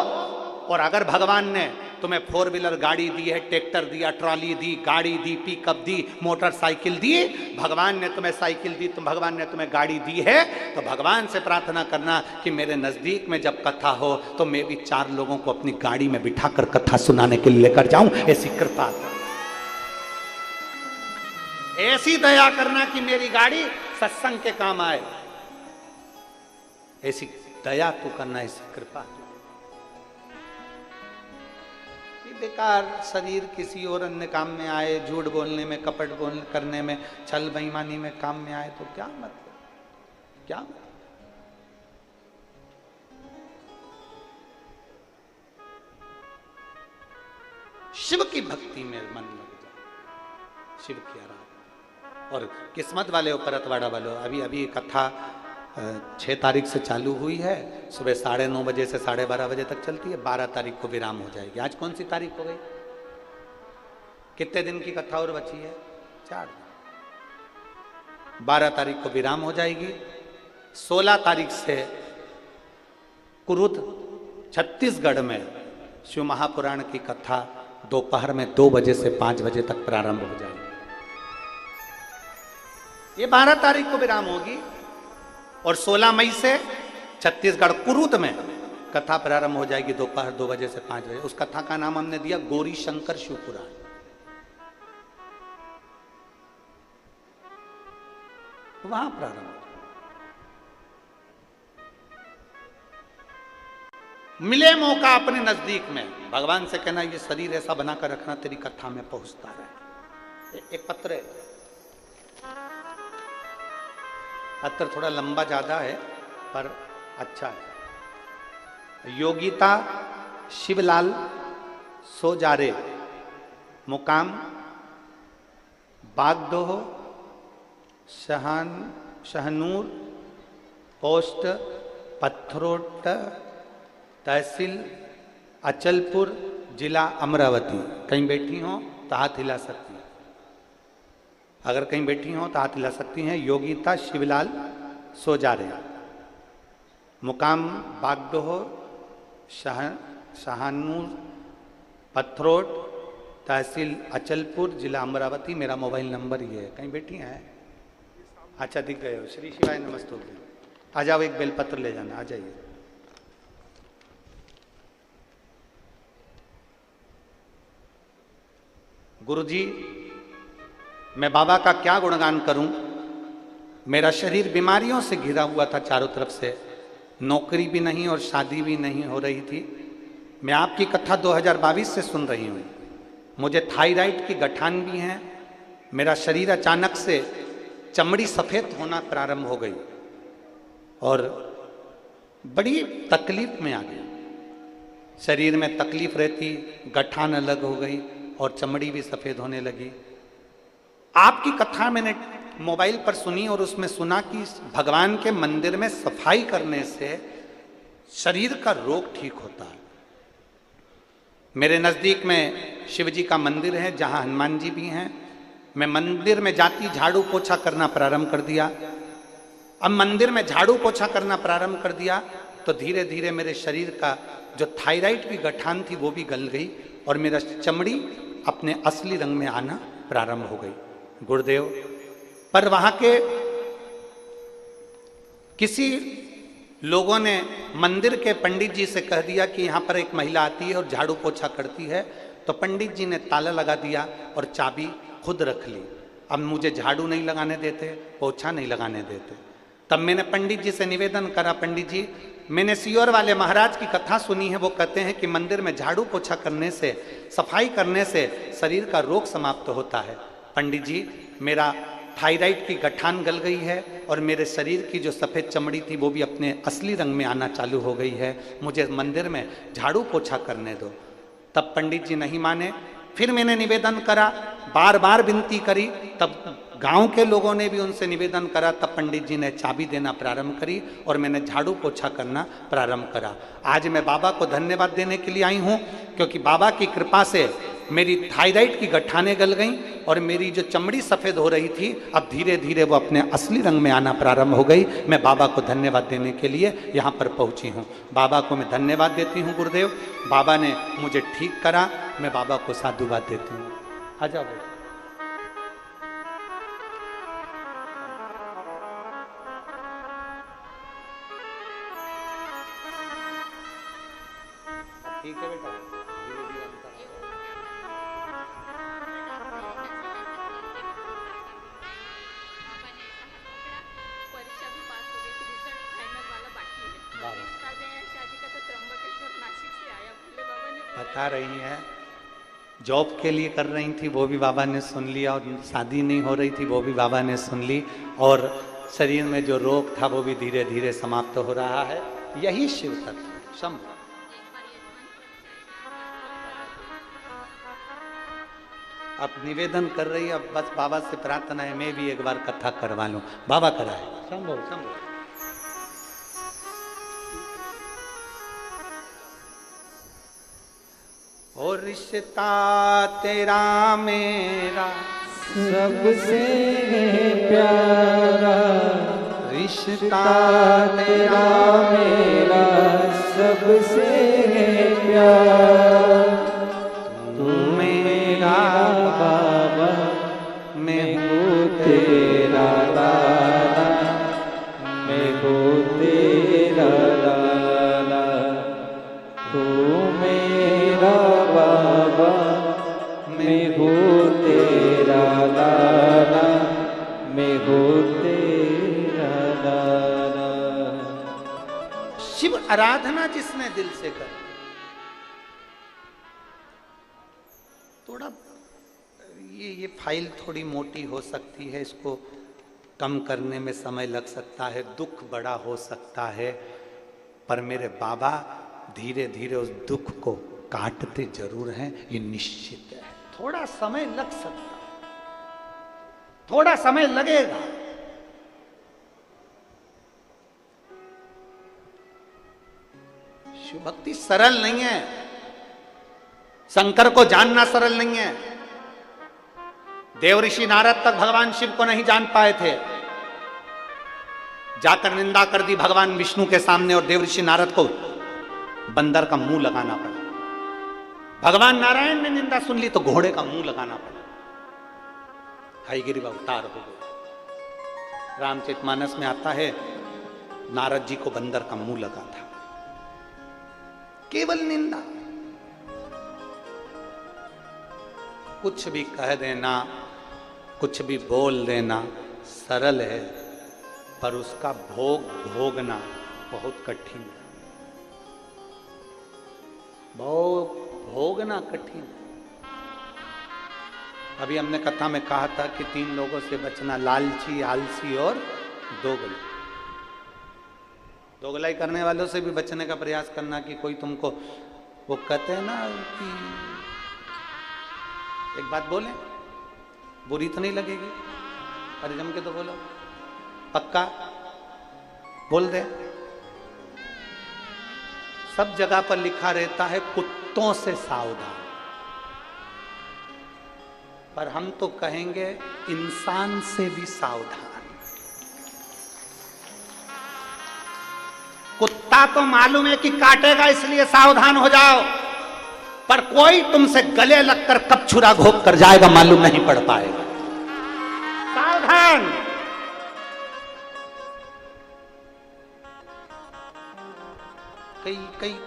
S1: और अगर भगवान ने तुम्हें 4 व्हीलर गाड़ी दी है, ट्रैक्टर दिया, ट्रॉली दी, गाड़ी दी, पिकअप दी, मोटरसाइकिल दी, भगवान ने तुम्हें साइकिल दी, तुम भगवान ने तुम्हें गाड़ी दी है, तो भगवान से प्रार्थना करना कि मेरे नजदीक में जब कथा हो तो मैं भी 4 लोगों को अपनी गाड़ी में बिठाकर कथा सुनाने के लिए लेकर जाऊं। ऐसी कृपा, ऐसी दया करना कि मेरी गाड़ी सत्संग के काम आए, ऐसी दया तो करना, ऐसी कृपा। बेकार शरीर किसी और अन्य काम में आए, झूठ बोलने में, कपट बोलने करने में, छल बेईमानी में काम में आए तो क्या मतलब, क्या मतलब? शिव की भक्ति में मन लग जाए, शिव की आराधना। और किस्मत वाले हो, परतवाड़ा वालों, अभी अभी कथा 6 तारीख से चालू हुई है, सुबह 9:30 बजे से 12:30 बजे तक चलती है, 12 तारीख को विराम हो जाएगी। आज कौन सी तारीख हो गई? कितने दिन की कथा और बची है? 4 दिन। 12 तारीख को विराम हो जाएगी। 16 तारीख से कुरुद छत्तीसगढ़ में शिव महापुराण की कथा दोपहर में 2 बजे से 5 बजे तक प्रारंभ हो जाएगी। ये 12 तारीख को विराम होगी और 16 मई से छत्तीसगढ़ कुरुद में कथा प्रारंभ हो जाएगी दोपहर 2 बजे से 5 बजे। उस कथा का नाम हमने दिया गौरी शंकर शिव पुराण। वहां प्रारंभ हो। मिले मौका अपने नजदीक में, भगवान से कहना ये शरीर ऐसा बनाकर रखना तेरी कथा में पहुंचता रहे। एक पत्र है, पत्र थोड़ा लंबा ज्यादा है पर अच्छा है। योगिता शिवलाल सोजारे, मुकाम बागडोह, शहनूर, पोस्ट पत्थरोट, तहसील अचलपुर, जिला अमरावती। कहीं बैठी हो तो हाथ हिला सकती हैं, अगर कहीं बैठी हो तो हाथ हिला सकती हैं। योगिता शिवलाल सोजारे, मुकाम बागडोह, शहानूर, पत्थरोट, तहसील अचलपुर, जिला अमरावती। मेरा मोबाइल नंबर ये है। कहीं बैठी हैं? अच्छा दिख गए हो। श्री शिवाय नमस्तु। आ जाओ, एक बेलपत्र ले जाना। आ जाइए। गुरुजी, मैं बाबा का क्या गुणगान करूं। मेरा शरीर बीमारियों से घिरा हुआ था चारों तरफ से, नौकरी भी नहीं और शादी भी नहीं हो रही थी। मैं आपकी कथा 2022 से सुन रही हूँ। मुझे थायराइड की गठान भी है। मेरा शरीर अचानक से चमड़ी सफ़ेद होना प्रारंभ हो गई और बड़ी तकलीफ में आ गई। शरीर में तकलीफ रहती, गठान अलग हो गई और चमड़ी भी सफ़ेद होने लगी। आपकी कथा मैंने मोबाइल पर सुनी और उसमें सुना कि भगवान के मंदिर में सफाई करने से शरीर का रोग ठीक होता है। मेरे नज़दीक में शिव जी का मंदिर है जहाँ हनुमान जी भी हैं। मैं मंदिर में जाती झाड़ू पोछा करना प्रारंभ कर दिया। अब मंदिर में झाड़ू पोछा करना प्रारंभ कर दिया तो धीरे धीरे मेरे शरीर का जो थायराइड की गठान थी वो भी गल गई और मेरा चमड़ी अपने असली रंग में आना प्रारंभ हो गई। गुरुदेव, पर वहाँ के किसी लोगों ने मंदिर के पंडित जी से कह दिया कि यहाँ पर एक महिला आती है और झाड़ू पोछा करती है, तो पंडित जी ने ताला लगा दिया और चाबी खुद रख ली। अब मुझे झाड़ू नहीं लगाने देते, पोछा नहीं लगाने देते। तब मैंने पंडित जी से निवेदन करा, पंडित जी मैंने सियोर वाले महाराज की कथा सुनी है, वो कहते हैं कि मंदिर में झाड़ू पोछा करने से, सफाई करने से शरीर का रोग समाप्त होता है। पंडित जी, मेरा थायराइड की गठान गल गई है और मेरे शरीर की जो सफ़ेद चमड़ी थी वो भी अपने असली रंग में आना चालू हो गई है। मुझे मंदिर में झाड़ू पोछा करने दो। तब पंडित जी नहीं माने। फिर मैंने निवेदन करा, बार बार विनती करी। तब गांव के लोगों ने भी उनसे निवेदन करा। तब पंडित जी ने चाबी देना प्रारंभ करी और मैंने झाड़ू पोछा करना प्रारंभ करा। आज मैं बाबा को धन्यवाद देने के लिए आई हूँ, क्योंकि बाबा की कृपा से मेरी थायराइड की गठानें गल गईं और मेरी जो चमड़ी सफ़ेद हो रही थी अब धीरे धीरे वो अपने असली रंग में आना प्रारंभ हो गई। मैं बाबा को धन्यवाद देने के लिए यहाँ पर पहुँची हूँ। बाबा को मैं धन्यवाद देती हूँ। गुरुदेव, बाबा ने मुझे ठीक करा। मैं बाबा को साधुवाद देती हूँ। आ जाओ बेटा। ठीक है बेटा, धीरे धीरे
S3: परीक्षा भी पास हो गई थी, रिजल्ट फाइनल वाला बाकी है। रिश्ता जो है शादी का तो त्र्यंबकेश्वर नासिक से आया। भोले बाबा ने
S1: बता रही हैं जॉब के लिए कर रही थी, वो भी बाबा ने सुन लिया, और शादी नहीं हो रही थी वो भी बाबा ने सुन ली, और शरीर में जो रोग था वो भी धीरे धीरे समाप्त हो रहा है। यही शिव तत्व शंभु। अब निवेदन कर रही है, अब बस बाबा से प्रार्थना है मैं भी एक बार कथा करवा लूं। बाबा कराए। शंभु शंभु। हो रिश्ता तेरा मेरा
S2: सबसे प्यारा,
S1: रिश्ता
S2: तेरा मेरा सबसे प्यारा। तू मेरा बाबा, मैं हूँ तेरा लाला, मैं हूँ तेरा लाला। तू मेरा बाबा, मैं हूँ तेरा लाला, मैं हूँ तेरा लाला।
S1: शिव आराधना जिसने दिल से कर, थोड़ा ये फाइल थोड़ी मोटी हो सकती है, इसको कम करने में समय लग सकता है, दुख बड़ा हो सकता है, पर मेरे बाबा धीरे धीरे उस दुख को काटते जरूर हैं, ये निश्चित है। थोड़ा समय लग सकता है, थोड़ा समय लगेगा। शिव भक्ति सरल नहीं है, शंकर को जानना सरल नहीं है। देव ऋषि नारद तक भगवान शिव को नहीं जान पाए थे, जाकर निंदा कर दी भगवान विष्णु के सामने, और देव ऋषि नारद को बंदर का मुंह लगाना पड़ा। भगवान नारायण ने निंदा सुन ली तो घोड़े का मुंह लगाना पड़ा। हयग्रीव अवतार हो गए। रामचरितमानस में आता है नारद जी को बंदर का मुंह लगा था, केवल निंदा। कुछ भी कह देना, कुछ भी बोल देना सरल है, पर उसका भोग भोगना बहुत कठिन है। भोगना कठिन है। अभी हमने कथा में कहा था कि 3 लोगों से बचना, लालची, आलसी और दोगला। दोगलाई करने वालों से भी बचने का प्रयास करना, कि कोई तुमको, वो कहते हैं ना कि एक बात बोले बुरी तो नहीं लगेगी, अरे जम के तो बोलो, पक्का बोल दे। सब जगह पर लिखा रहता है कुत्तों से सावधान, पर हम तो कहेंगे इंसान से भी सावधान। कुत्ता तो मालूम है कि काटेगा, इसलिए सावधान हो जाओ, पर कोई तुमसे गले लगकर कब छुरा घोंप कर जाएगा मालूम नहीं पड़ पाएगा। सावधान।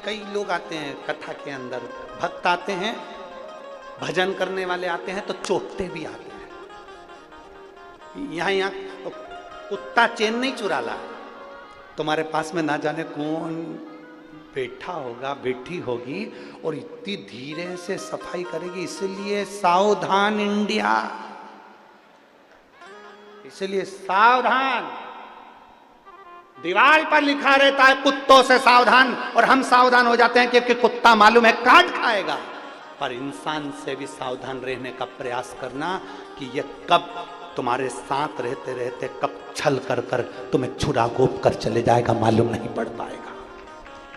S1: कई लोग आते हैं कथा के अंदर, भक्त आते हैं, भजन करने वाले आते हैं, तो चोटते भी आते हैं। यहाँ कुत्ता चैन नहीं चुरा ला, तुम्हारे पास में ना जाने कौन बैठा होगा, बैठी होगी, और इतनी धीरे से सफाई करेगी। इसलिए सावधान इंडिया, इसलिए सावधान। दीवार पर लिखा रहता है कुत्तों से सावधान, और हम सावधान हो जाते हैं क्योंकि कुत्ता मालूम है काट खाएगा। पर इंसान से भी सावधान रहने का प्रयास करना, कि ये कब तुम्हारे साथ रहते रहते कब छल कर कर तुम्हें छुरा घोंप कर चले जाएगा मालूम नहीं पड़ पाएगा।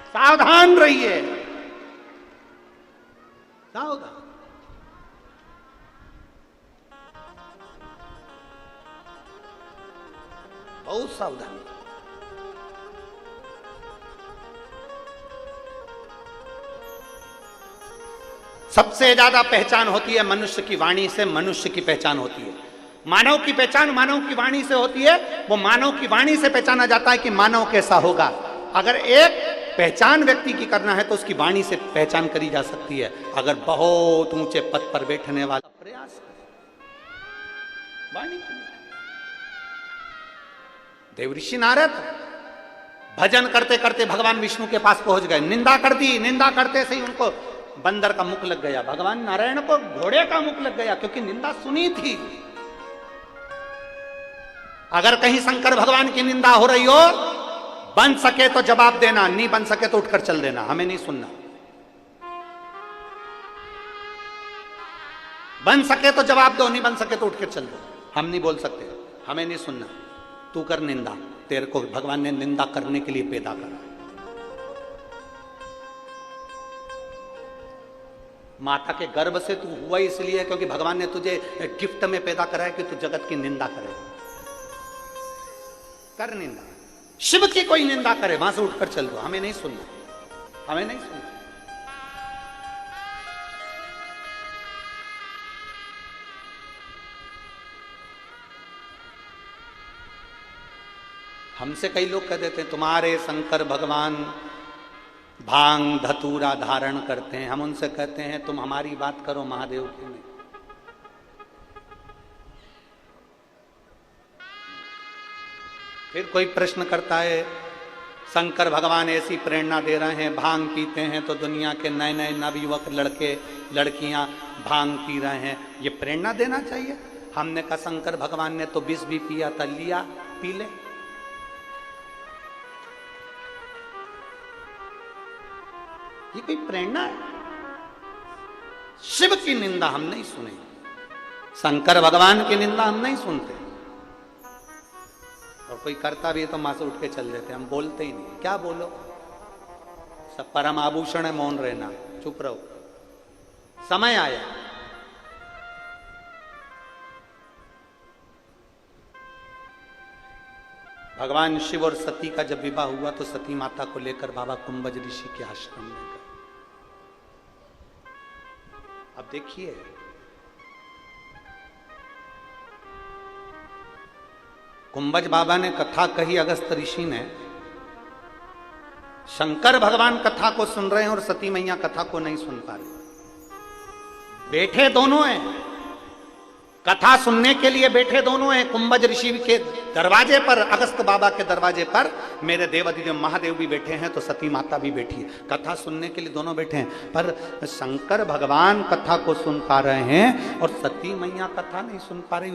S1: सावधान रहिए, सावधान। बहुत सावधान। सबसे ज्यादा पहचान होती है मनुष्य की वाणी से, मनुष्य की पहचान होती है। मानव की पहचान मानव की वाणी से होती है। वो मानव की वाणी से पहचाना जाता है कि मानव कैसा होगा। अगर एक पहचान व्यक्ति की करना है तो उसकी वाणी से पहचान करी जा सकती है। अगर बहुत ऊंचे पद पर बैठने वाला प्रयास वाणी। देवऋषि नारद भजन करते करते भगवान विष्णु के पास पहुंच गए। निंदा कर दी, निंदा करते से ही उनको बंदर का मुख लग गया। भगवान नारायण को घोड़े का मुख लग गया, क्योंकि निंदा सुनी थी। अगर कहीं शंकर भगवान की निंदा हो रही हो, बन सके तो जवाब देना, नहीं बन सके तो उठकर चल देना, हमें नहीं सुनना। बन सके तो जवाब दो, नहीं बन सके तो उठकर चल दो, हम नहीं बोल सकते, हमें नहीं सुनना। तू कर निंदा, तेरे को भगवान ने निंदा करने के लिए पैदा करा। माता के गर्भ से तू हुआ इसलिए क्योंकि भगवान ने तुझे गिफ्ट में पैदा करा है कि तू जगत की निंदा करे। कर निंदा, शिव की कोई निंदा करे वहां से उठकर चल दो, हमें नहीं सुनना, हमें नहीं सुनना। हमसे कई लोग कह देते हैं तुम्हारे शंकर भगवान भांग धतूरा धारण करते हैं। हम उनसे कहते हैं तुम हमारी बात करो, महादेव की नहीं। फिर कोई प्रश्न करता है शंकर भगवान ऐसी प्रेरणा दे रहे हैं, भांग पीते हैं तो दुनिया के नए नए नवयुवक लड़के लड़कियां भांग पी रहे हैं, ये प्रेरणा देना चाहिए। हमने कहा शंकर भगवान ने तो विष भी पिया था, लिया पी ले। ये कोई प्रेरणा है? शिव की निंदा हम नहीं सुनेंगे, शंकर भगवान की निंदा हम नहीं सुनते। और कोई करता भी है तो मां से उठ के चल देते, हम बोलते ही नहीं। क्या बोलो, सब परम आभूषण है, मौन रहना, चुप रहो। समय आया, भगवान शिव और सती का जब विवाह हुआ तो सती माता को लेकर बाबा कुंभज ऋषि के आश्रम में गए। अब देखिए कुंभज बाबा ने कथा कही, अगस्त ऋषि ने, शंकर भगवान कथा को सुन रहे हैं और सती मैया कथा को नहीं सुन पा रहे। बैठे दोनों हैं, कथा सुनने के लिए बैठे दोनों हैं। कुंभज ऋषि के दरवाजे पर, अगस्त बाबा के दरवाजे पर मेरे देवाधिदेव महादेव भी बैठे हैं, तो सती माता भी बैठी है। कथा सुनने के लिए दोनों बैठे हैं, पर शंकर भगवान कथा को सुन पा रहे हैं और सती मैया कथा नहीं सुन पा रही।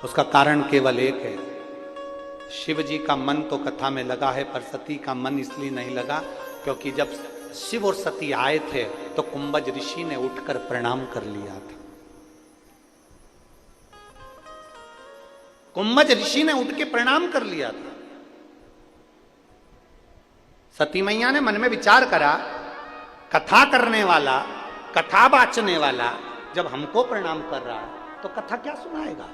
S1: उसका कारण केवल एक है, शिव जी का मन तो कथा में लगा है, पर सती का मन इसलिए नहीं लगा क्योंकि जब शिव और सती आए थे तो कुंभज ऋषि ने उठकर प्रणाम कर लिया था। कुंभज ऋषि ने उठ के प्रणाम कर लिया था। सती मैया ने मन में विचार करा, कथा करने वाला, कथा बाचने वाला जब हमको प्रणाम कर रहा है तो कथा क्या सुनाएगा।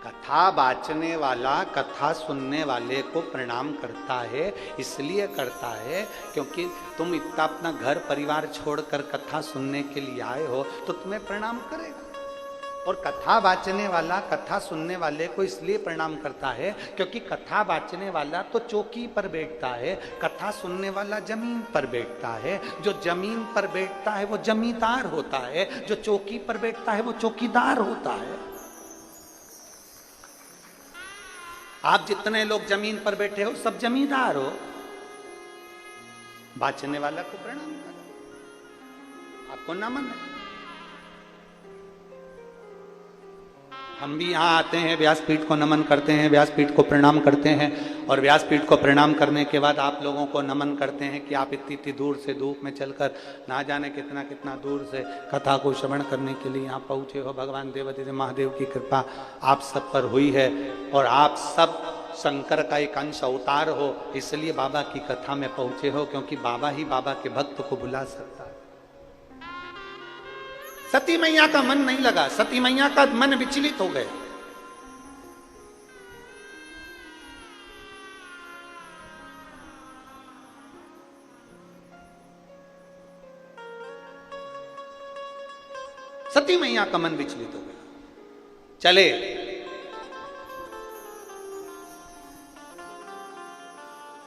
S1: कथा बाचने वाला कथा सुनने वाले को प्रणाम करता है, इसलिए करता है क्योंकि तुम इतना अपना घर परिवार छोड़कर कथा सुनने के लिए आए हो तो तुम्हें प्रणाम करेगा। और कथा बाचने वाला कथा सुनने वाले को इसलिए प्रणाम करता है क्योंकि कथा बाचने वाला तो चौकी पर बैठता है, कथा सुनने वाला जमीन पर बैठता है। जो जमीन पर बैठता है वो जमींदार होता है, जो चौकी पर बैठता है वो चौकीदार होता है। आप जितने लोग जमीन पर बैठे हो सब जमींदार हो। बाचने वाला को प्रणाम करो, आपको नमन है। हम भी यहाँ आते हैं, व्यासपीठ को नमन करते हैं, व्यासपीठ को प्रणाम करते हैं, और व्यासपीठ को प्रणाम करने के बाद आप लोगों को नमन करते हैं कि आप इतनी इतनी दूर से धूप में चलकर ना जाने कितना कितना दूर से कथा को श्रवण करने के लिए यहाँ पहुँचे हो। भगवान देवाधिदेव महादेव की कृपा आप सब पर हुई है और आप सब शंकर का एक अंश अवतार हो, इसलिए बाबा की कथा में पहुँचे हो, क्योंकि बाबा ही बाबा के भक्त को बुला सकता है। सती मैया का मन नहीं लगा, सती मैया का मन विचलित हो गया। सती मैया का मन विचलित हो गया। चले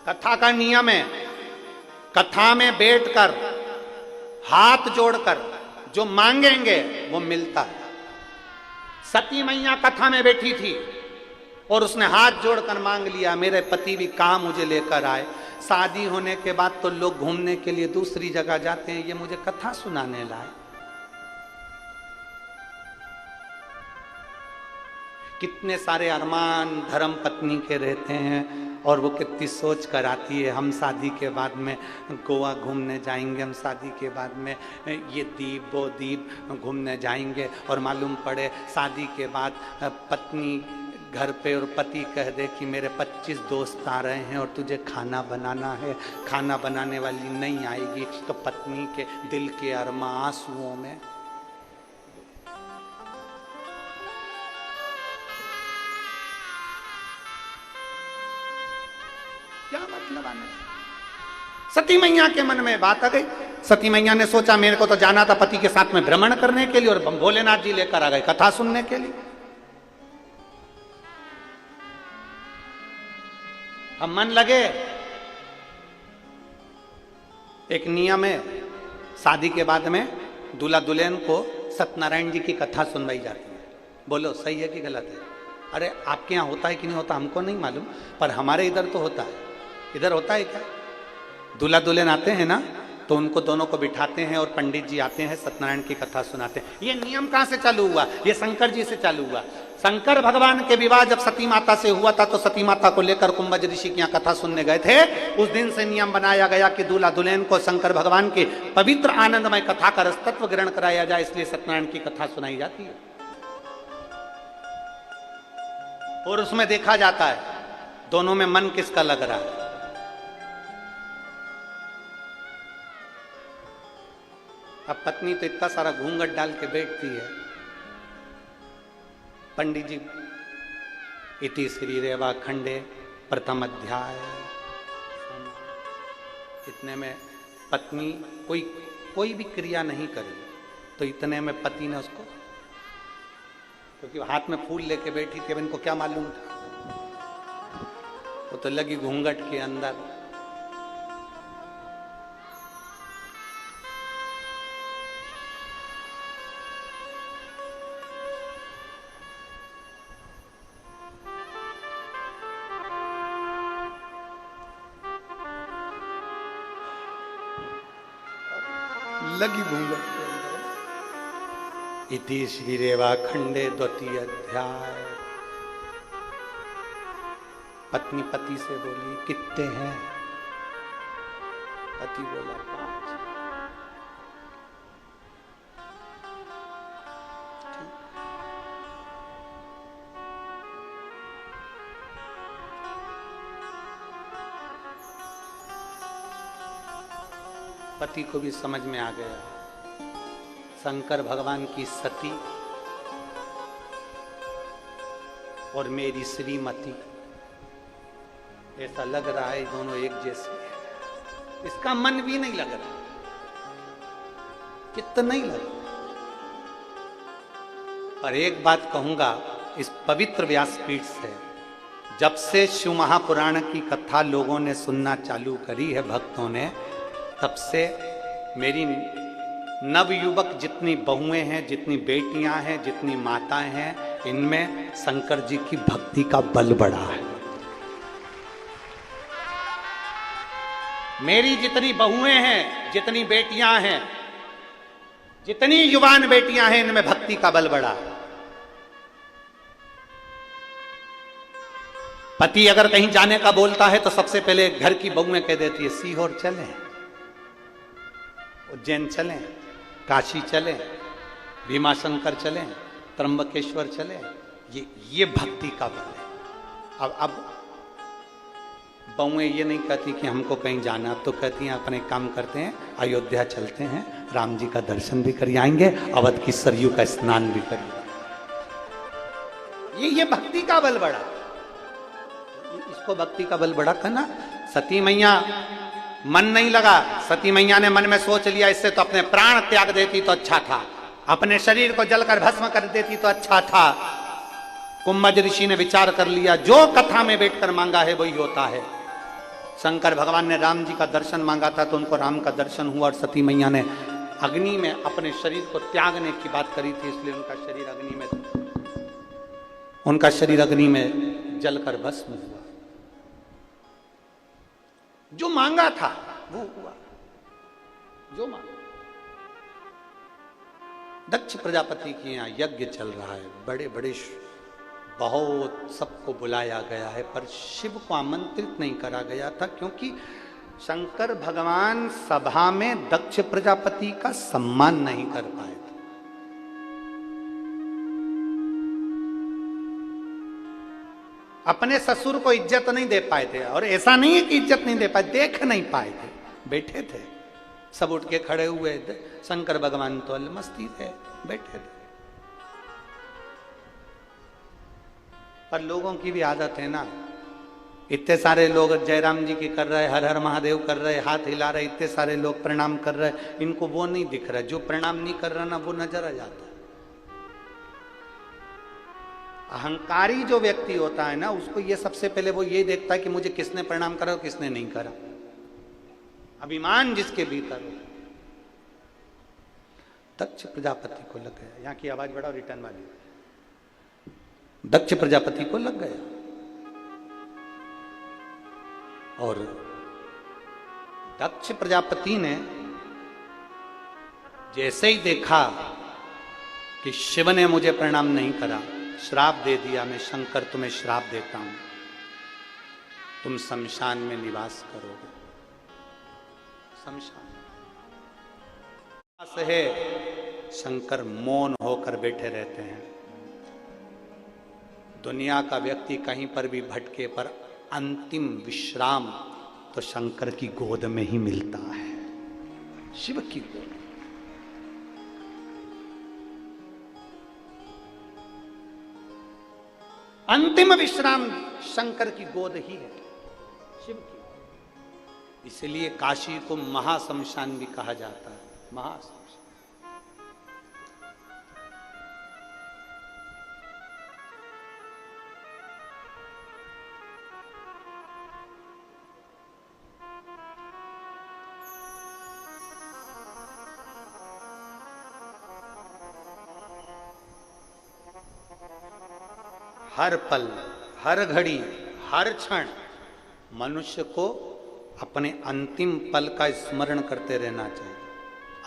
S1: कथा का नियम है, कथा में बैठकर हाथ जोड़कर जो मांगेंगे वो मिलता है। सती मैया कथा में बैठी थी और उसने हाथ जोड़कर मांग लिया, मेरे पति भी काम मुझे लेकर आए। शादी होने के बाद तो लोग घूमने के लिए दूसरी जगह जाते हैं, ये मुझे कथा सुनाने लाए। कितने सारे अरमान धर्म पत्नी के रहते हैं और वो कितनी सोच कर आती है, हम शादी के बाद में गोवा घूमने जाएंगे, हम शादी के बाद में ये द्वीप वो द्वीप घूमने जाएंगे, और मालूम पड़े शादी के बाद पत्नी घर पे और पति कह दे कि मेरे 25 दोस्त आ रहे हैं और तुझे खाना बनाना है, खाना बनाने वाली नहीं आएगी, तो पत्नी के दिल के अरमा आंसुओं में क्या मतलब आने। सती मैया के मन में बात आ गई। सती मैया ने सोचा मेरे को तो जाना था पति के साथ में भ्रमण करने के लिए और भोलेनाथ जी लेकर आ गए कथा सुनने के लिए। अब मन लगे। एक नियम है, शादी के बाद में दूल्हा दुल्हन को सत्यनारायण जी की कथा सुनवाई जाती है। बोलो सही है कि गलत है? अरे आपके यहाँ होता है कि नहीं होता हमको नहीं मालूम, पर हमारे इधर तो होता है। इधर होता है क्या? दूल्हा दुल्हन आते हैं ना, तो उनको दोनों को बिठाते हैं और पंडित जी आते हैं, सत्यनारायण की कथा सुनाते हैं। ये नियम कहां से चालू हुआ? ये शंकर जी से चालू हुआ। शंकर भगवान के विवाह जब सती माता से हुआ था, तो सती माता को लेकर कुंभज ऋषि की यहाँ कथा सुनने गए थे। उस दिन से नियम बनाया गया कि दूल्हा दुल्हन को शंकर भगवान की पवित्र आनंदमय कथा का रसतत्व ग्रहण कराया जाए, इसलिए सत्यनारायण की कथा सुनाई जाती है। और उसमें देखा जाता है दोनों में मन किसका लग रहा है। अब पत्नी तो इतना सारा घूंघट डाल के बैठती है, पंडित जी इति श्री रेवा खंडे प्रथम अध्याय, इतने में पत्नी कोई भी क्रिया नहीं करी, तो इतने में पति ने उसको, क्योंकि हाथ में फूल लेके बैठी थी, अब इनको क्या मालूम था, वो तो लगी घूंघट के अंदर। लगी घूंघट के अंदर। इति श्री रेवा खंडे द्वितीय अध्याय। पत्नी पति से बोली कितने हैं? पति बोला 5। पति को भी समझ में आ गया शंकर भगवान की सती और मेरी श्रीमती, ऐसा लग रहा है दोनों एक जैसे हैं। इसका मन भी नहीं लग रहा, चित्त नहीं लग रहा। और एक बात कहूंगा इस पवित्र व्यासपीठ से, जब से शिव महापुराण की कथा लोगों ने सुनना चालू करी है भक्तों ने, तब से मेरी नवयुवक जितनी बहुएं हैं, जितनी बेटियां हैं, जितनी माताएं हैं, इनमें शंकर जी की भक्ति का बल बढ़ा है। मेरी जितनी बहुएं हैं, जितनी बेटियां हैं, जितनी युवान बेटियां हैं, इनमें भक्ति का बल बढ़ा है। पति अगर कहीं जाने का बोलता है तो सबसे पहले घर की बहुएं कह देती है सीहोर चलें, उज्जैन चलें, काशी चलें, भीमाशंकर चलें, त्र्यंबकेश्वर चलें। ये भक्ति का बल है। अब बहुएं ये नहीं कहती कि हमको कहीं जाना, तो कहती हैं अपने काम करते हैं, अयोध्या चलते हैं, राम जी का दर्शन भी कर आएंगे, अवध की सरयू का स्नान भी करेंगे। ये भक्ति का बल बढ़ा। इसको भक्ति का बल बढ़ा करना। सती मैया मन नहीं लगा, सती मैया ने मन में सोच लिया इससे तो अपने प्राण त्याग देती तो अच्छा था, अपने शरीर को जलकर भस्म कर देती तो अच्छा था। कुंभज ऋषि ने विचार कर लिया, जो कथा में बैठकर मांगा है वही होता है। शंकर भगवान ने राम जी का दर्शन मांगा था तो उनको राम का दर्शन हुआ, और सती मैया ने अग्नि में अपने शरीर को त्यागने की बात करी थी, इसलिए उनका शरीर अग्नि में जलकर भस्म हुआ। जो मांगा था वो हुआ, जो मांगा। दक्ष प्रजापति के यहाँ यज्ञ चल रहा है, बड़े बड़े बहुत सबको बुलाया गया है, पर शिव को आमंत्रित नहीं करा गया था, क्योंकि शंकर भगवान सभा में दक्ष प्रजापति का सम्मान नहीं कर पाए थे। अपने ससुर को इज्जत नहीं दे पाए थे, और ऐसा नहीं है कि इज्जत नहीं दे पाए, देख नहीं पाए थे, बैठे थे। सब उठ के खड़े हुए थे, शंकर भगवान तो मस्ती थे, बैठे थे। पर लोगों की भी आदत है ना, इतने सारे लोग जयराम जी की कर रहे, हर हर महादेव कर रहे, हाथ हिला रहे, इतने सारे लोग प्रणाम कर रहे, इनको वो नहीं दिख रहा, जो प्रणाम नहीं कर रहा ना वो नजर आ जाता है। अहंकारी जो व्यक्ति होता है ना, उसको ये सबसे पहले वो ये देखता है कि मुझे किसने प्रणाम करा और किसने नहीं करा। अभिमान जिसके भीतर हो। दक्ष प्रजापति को लग गया, यहां की आवाज बढ़ाओ, रिटर्न वाली। दक्ष प्रजापति को लग गया, और दक्ष प्रजापति ने जैसे ही देखा कि शिव ने मुझे प्रणाम नहीं करा, श्राप दे दिया, मैं शंकर तुम्हें श्राप देता हूं, तुम शमशान में निवास करोगे। शमशान है, शंकर मौन होकर बैठे रहते हैं। दुनिया का व्यक्ति कहीं पर भी भटके पर अंतिम विश्राम तो शंकर की गोद में ही मिलता है, शिव की गोद। अंतिम विश्राम शंकर की गोद ही है, शिव की। इसलिए काशी को महाशमशान भी कहा जाता है, महाशमशान। हर पल, हर घड़ी, हर क्षण मनुष्य को अपने अंतिम पल का स्मरण करते रहना चाहिए।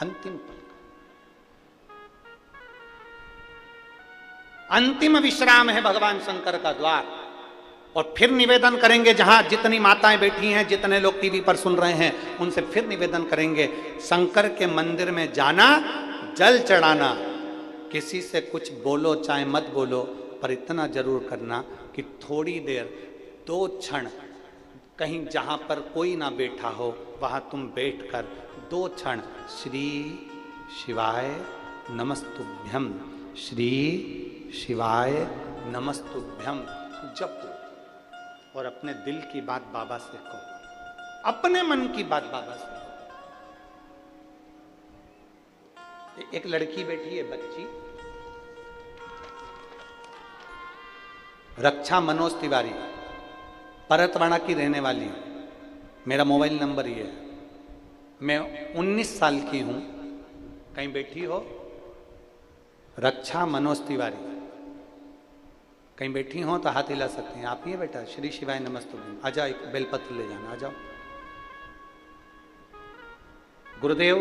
S1: अंतिम पल का अंतिम विश्राम है भगवान शंकर का द्वार। और फिर निवेदन करेंगे, जहां जितनी माताएं बैठी हैं, जितने लोग टीवी पर सुन रहे हैं, उनसे फिर निवेदन करेंगे, शंकर के मंदिर में जाना, जल चढ़ाना, किसी से कुछ बोलो चाहे मत बोलो, पर इतना जरूर करना कि थोड़ी देर, 2 क्षण, कहीं जहां पर कोई ना बैठा हो वहां तुम बैठकर 2 क्षण श्री शिवाय नमस्तुभ्यम, श्री शिवाय नमस्तुभ्यम जपो, और अपने दिल की बात बाबा से कहो, अपने मन की बात बाबा से कहो। एक लड़की बैठी है, बच्ची, रक्षा मनोज तिवारी, परतवाड़ा की रहने वाली है। मेरा मोबाइल नंबर ये है। मैं 19 साल की हूं। कहीं बैठी हो? रक्षा मनोज तिवारी, कहीं बैठी हो तो हाथ हिला सकते हैं। आप ही है बेटा? श्री शिवाय नमस्तुभ्यम। आ जाओ, एक बेलपत्र ले जाना, आ जाओ। गुरुदेव,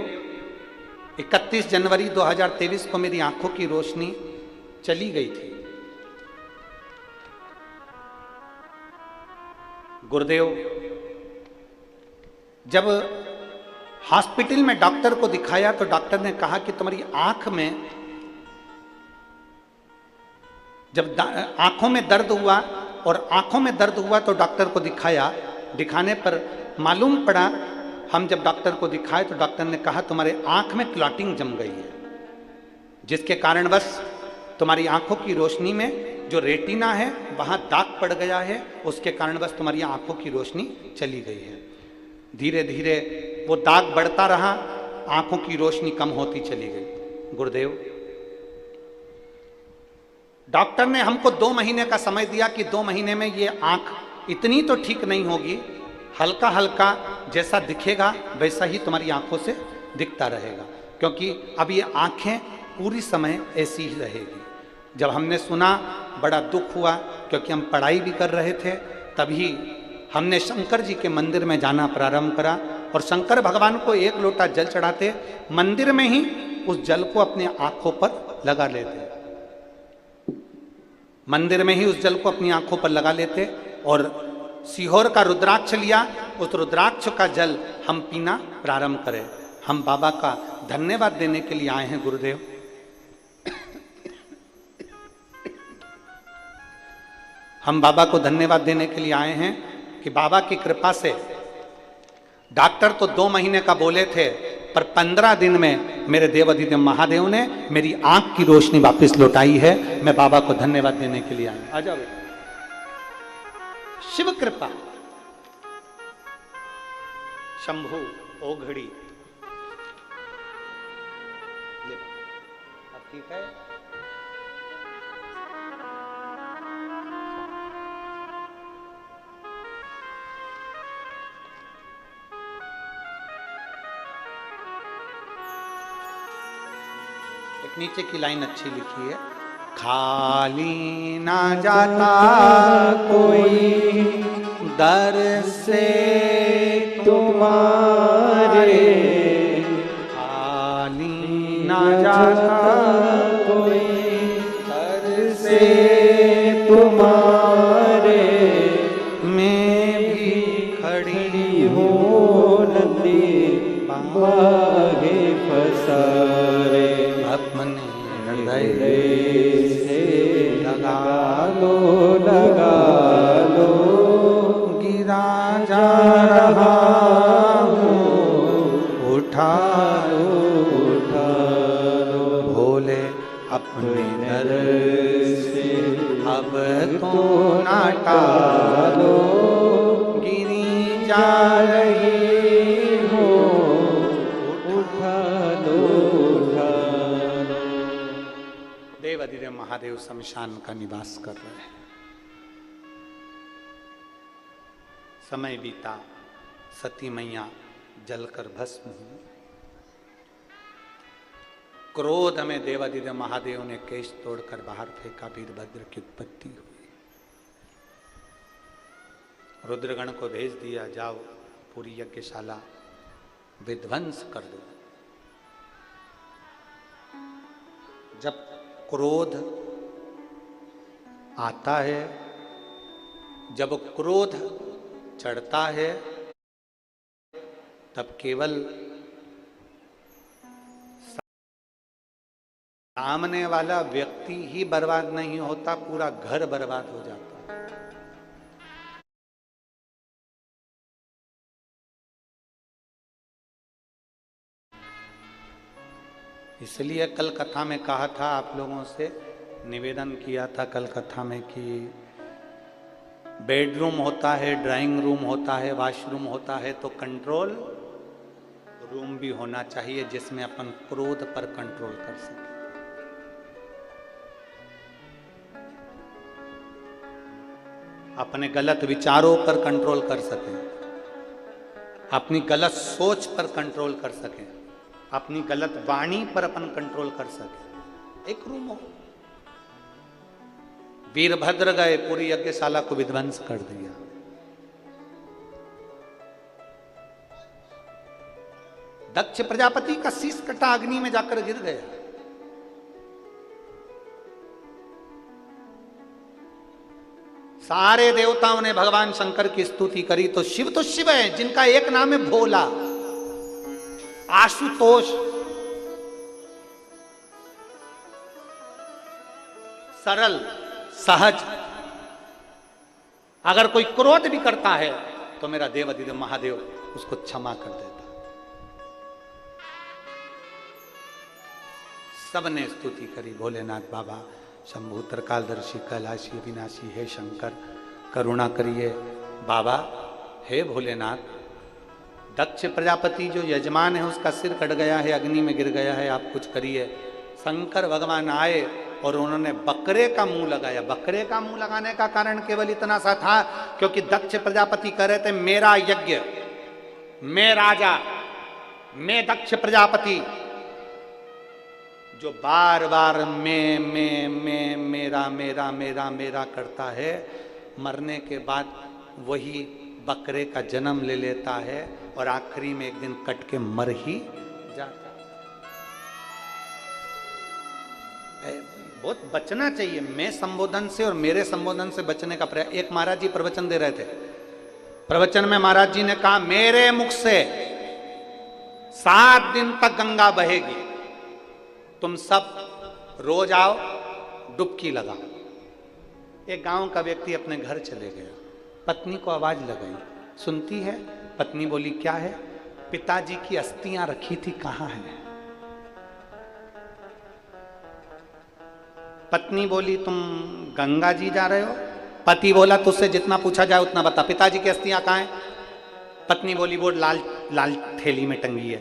S1: 31 जनवरी 2023 को मेरी आंखों की रोशनी चली गई थी। गुरुदेव, जब हॉस्पिटल में डॉक्टर को दिखाया तो डॉक्टर ने कहा कि तुम्हारी आंख में, जब आंखों में दर्द हुआ, और आंखों में दर्द हुआ तो डॉक्टर को दिखाया, दिखाने पर मालूम पड़ा, हम जब डॉक्टर को दिखाए तो डॉक्टर ने कहा तुम्हारे आंख में क्लॉटिंग जम गई है, जिसके कारण बस तुम्हारी आंखों की रोशनी में जो रेटिना है वहां दाग पड़ गया है, उसके कारण बस तुम्हारी आंखों की रोशनी चली गई है। धीरे धीरे वो दाग बढ़ता रहा, आंखों की रोशनी कम होती चली गई। गुरुदेव, डॉक्टर ने हमको 2 महीने का समय दिया कि 2 महीने में ये आंख इतनी तो ठीक नहीं होगी, हल्का हल्का जैसा दिखेगा वैसा ही तुम्हारी आंखों से दिखता रहेगा, क्योंकि अब ये आंखें पूरी समय ऐसी ही रहेगी। जब हमने सुना बड़ा दुख हुआ, क्योंकि हम पढ़ाई भी कर रहे थे। तभी हमने शंकर जी के मंदिर में जाना प्रारंभ करा, और शंकर भगवान को 1 लोटा जल चढ़ाते, मंदिर में ही उस जल को अपने आंखों पर लगा लेते, मंदिर में ही उस जल को अपनी आंखों पर लगा लेते, और सीहोर का रुद्राक्ष लिया, उस रुद्राक्ष का जल हम पीना प्रारंभ करें। हम बाबा का धन्यवाद देने के लिए आए हैं। गुरुदेव, हम बाबा को धन्यवाद देने के लिए आए हैं कि बाबा की कृपा से डॉक्टर तो 2 महीने का बोले थे, पर 15 दिन में मेरे देवाधिदेव महादेव ने मेरी आंख की रोशनी वापस लौटाई है। मैं बाबा को धन्यवाद देने के लिए आया हूं। आ जाओ। शिव कृपा। शंभु ओघड़ी। अब ठीक है। एक नीचे की लाइन अच्छी लिखी है, खाली ना जाता कोई दर से तुम्हारे, खाली ना जाता कोई दर से तुम्हारे, मैं भी खड़ी हूँ नदी बागे पसारे, अपने हृदय से लगा लो, गिरा जा रहा हूँ, उठा लो भोले अपने दर से, अब तो ना टालो, गिरी जा रही हो, उठा लो। देवाधिदेव महादेव शमशान का निवास कर रहे हैं। समय बीता, सती मैया जलकर भस्म हुई। क्रोध में देवाधिदेव महादेव ने केश तोड़कर बाहर फेंका, वीरभद्र की उत्पत्ति हुई। रुद्रगण को भेज दिया, जाओ पूरी यज्ञशाला विध्वंस कर दो। जब क्रोध आता है, जब क्रोध चढ़ता है, तब केवल सामने वाला व्यक्ति ही बर्बाद नहीं होता, पूरा घर बर्बाद हो जाता है। इसलिए कल कथा में कहा था, आप लोगों से निवेदन किया था कल कथा में कि बेडरूम होता है, ड्राइंग रूम होता है, वॉशरूम होता है, तो कंट्रोल रूम भी होना चाहिए जिसमें अपन क्रोध पर कंट्रोल कर सके। अपने गलत विचारों पर कंट्रोल कर सकें, अपनी गलत सोच पर कंट्रोल कर सकें, अपनी गलत वाणी पर अपन कंट्रोल कर सकें। एक रूम हो। वीरभद्र गए, पूरी यज्ञशाला को विध्वंस कर दिया। दक्ष प्रजापति का शीश कटा अग्नि में जाकर गिर गया। सारे देवताओं ने भगवान शंकर की स्तुति करी, तो शिव है जिनका एक नाम है भोला, आशुतोष, सरल, सहज। अगर कोई क्रोध भी करता है तो मेरा देवाधिदेव महादेव उसको क्षमा कर देता। सबने स्तुति करी, भोलेनाथ बाबा, शंभु त्रिकालदर्शी, कैलाशी, विनाशी, हे शंकर करुणा करिए। बाबा हे भोलेनाथ, दक्ष प्रजापति जो यजमान है उसका सिर कट गया है, अग्नि में गिर गया है, आप कुछ करिए। शंकर भगवान आए और उन्होंने बकरे का मुंह लगाया। बकरे का मुंह लगाने का कारण केवल इतना सा था क्योंकि दक्ष प्रजापति कह रहे थे मेरा यज्ञ, मैं राजा, मैं दक्ष प्रजापति, जो बार बार मैं मेरा मेरा मेरा मेरा करता है, मरने के बाद वही बकरे का जन्म ले लेता है और आखिरी में एक दिन कट के मर ही जाता। बहुत बचना चाहिए मैं संबोधन से और मेरे संबोधन से बचने का प्रयास। एक महाराज जी प्रवचन दे रहे थे, प्रवचन में महाराज जी ने कहा मेरे मुख से 7 दिन तक गंगा बहेगी, तुम सब रोज आओ, डुबकी लगाओ। एक गांव का व्यक्ति अपने घर चले गया, पत्नी को आवाज लगाई, सुनती है। पत्नी बोली क्या है? पिताजी की अस्थियां रखी थी, कहां है? पत्नी बोली तुम गंगा जी जा रहे हो? पति बोला तुझसे जितना पूछा जाए उतना बता, पिताजी की अस्थियां कहां हैं? पत्नी बोली वो लाल लाल थैली में टंगी है।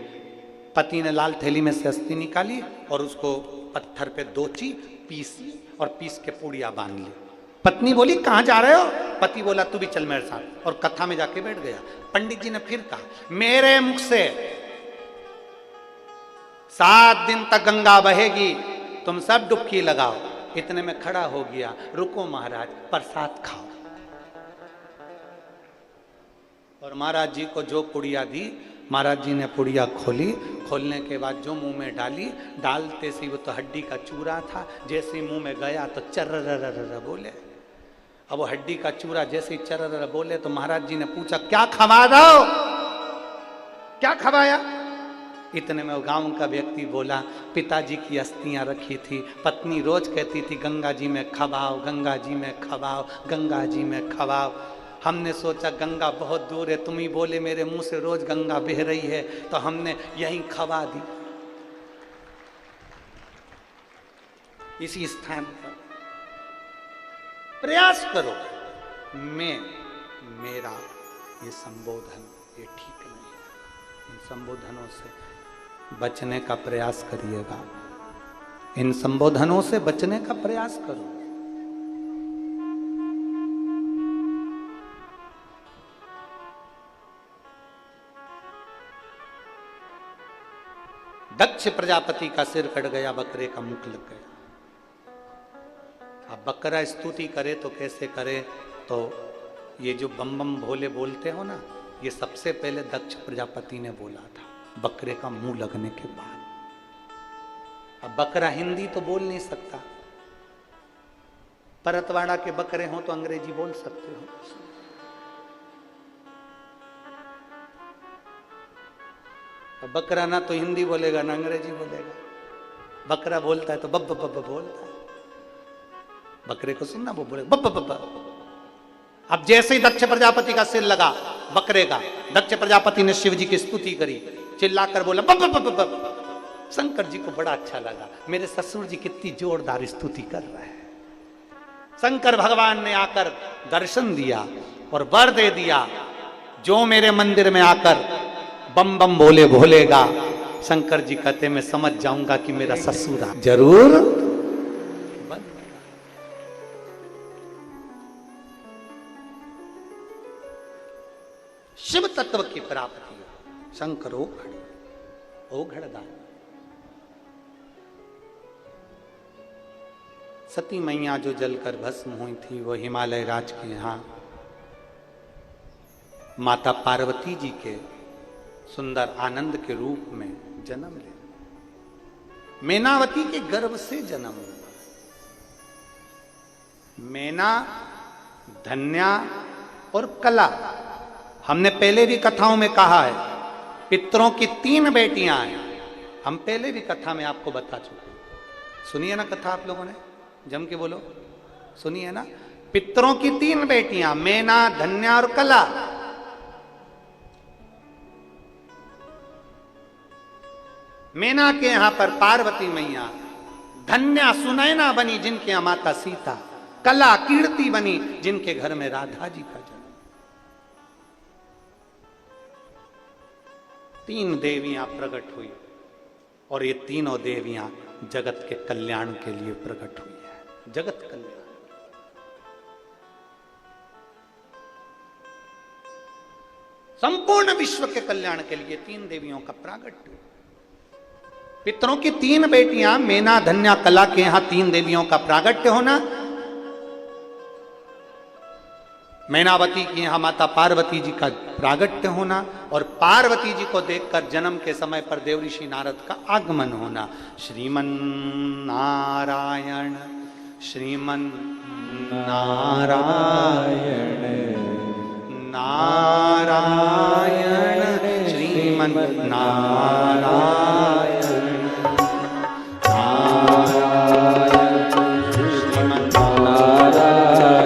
S1: पति ने लाल थैली में से अस्थि निकाली और उसको पत्थर पे दोची, पीसी और पीस के पूड़िया बांध ली। पत्नी बोली कहां जा रहे हो? पति बोला तू भी चल मेरे साथ, और कथा में जाके बैठ गया। पंडित जी ने फिर कहा मेरे मुख से 7 दिन तक गंगा बहेगी, तुम सब डुबकी लगाओ। इतने में खड़ा हो गया, रुको महाराज प्रसाद खाओ। और महाराज जी को जो पुड़िया दी, महाराज जी ने पुड़िया खोली, खोलने के बाद जो मुंह में डाली, डालते से वो तो हड्डी का चूरा था, जैसे मुंह में गया तो चर्र बोले। अब वो हड्डी का चूरा जैसे ही चर्र बोले तो महाराज जी ने पूछा क्या खवा दो, क्या खवाया? इतने में वो गांव का व्यक्ति बोला पिताजी की अस्थियां रखी थी, पत्नी रोज कहती थी गंगा जी में खवाओ, गंगा जी में खवाओ, गंगा जी में खवाओ। हमने सोचा गंगा बहुत दूर है, तुम ही बोले मेरे मुंह से रोज गंगा बह रही है, तो हमने यहीं खवा दी इसी स्थान पर। प्रयास करो, मेरा ये संबोधन ये ठीक नहीं है, इन संबोधनों से बचने का प्रयास करिएगा, इन संबोधनों से बचने का प्रयास करो। दक्ष प्रजापति का सिर कट गया, बकरे का मुख लग गया। अब बकरा स्तुति करे तो कैसे करे? तो ये जो बम बम भोले बोलते हो ना, ये सबसे पहले दक्ष प्रजापति ने बोला था, बकरे का मुंह लगने के बाद। अब बकरा हिंदी तो बोल नहीं सकता, परतवाड़ा के बकरे हो तो अंग्रेजी बोल सकते हो। अब बकरा ना तो हिंदी बोलेगा ना अंग्रेजी बोलेगा। बकरा बोलता है तो बब बब बब बोलता है, बकरे को सुनना वो बोले बब बब बब। अब जैसे ही दक्ष प्रजापति का सिर लगा बकरे का, दक्ष प्रजापति ने शिव जी की स्तुति करी, चिल्लाकर बोला बब बब बब बब। शंकर जी को बड़ा अच्छा लगा, मेरे ससुर जी कितनी जोरदार स्तुति कर रहे हैं। शंकर भगवान ने आकर दर्शन दिया और वर दे दिया, जो मेरे मंदिर में आकर बम बम बोले भोलेगा, शंकर जी कहते मैं समझ जाऊंगा कि मेरा ससुर जरूर। शिव तत्व की प्राप्ति शंकर ओघड़दान। सती मैया जो जलकर भस्म हुई थी वो हिमालय राज के यहाँ माता पार्वती जी के सुंदर आनंद के रूप में जन्म ले, मैनावती के गर्भ से जन्म हुआ। मैना, धन्या और कला, हमने पहले भी कथाओं में कहा है, पितरों की 3 बेटियां हैं। हम पहले भी कथा में आपको बता चुके, सुनिए ना कथा आप लोगों ने, जम के बोलो, सुनिए ना। पितरों की 3 बेटियां, मैना, धन्या और कला। मैना के यहां पर पार्वती मैया, धन्या सुनैना बनी जिनके यहां माता सीता, कला कीर्ति बनी जिनके घर में राधा जी का जन्म। 3 देवियां प्रकट हुई और ये तीनों देवियां जगत के कल्याण के लिए प्रकट हुई है। जगत कल्याण, संपूर्ण विश्व के कल्याण के लिए 3 देवियों का प्रागट्य। पितरों की 3 बेटियां मैना, धन्या, कला के यहां 3 देवियों का प्रागट्य होना, मैनावती की यहां माता पार्वती जी का प्रागट्य होना और पार्वती जी को देखकर जन्म के समय पर देवऋषि नारद का आगमन होना। श्रीमन नारायण, श्रीमन नारायण, नारायण, श्रीमन नारायण, नारायण, श्रीमन नारायण।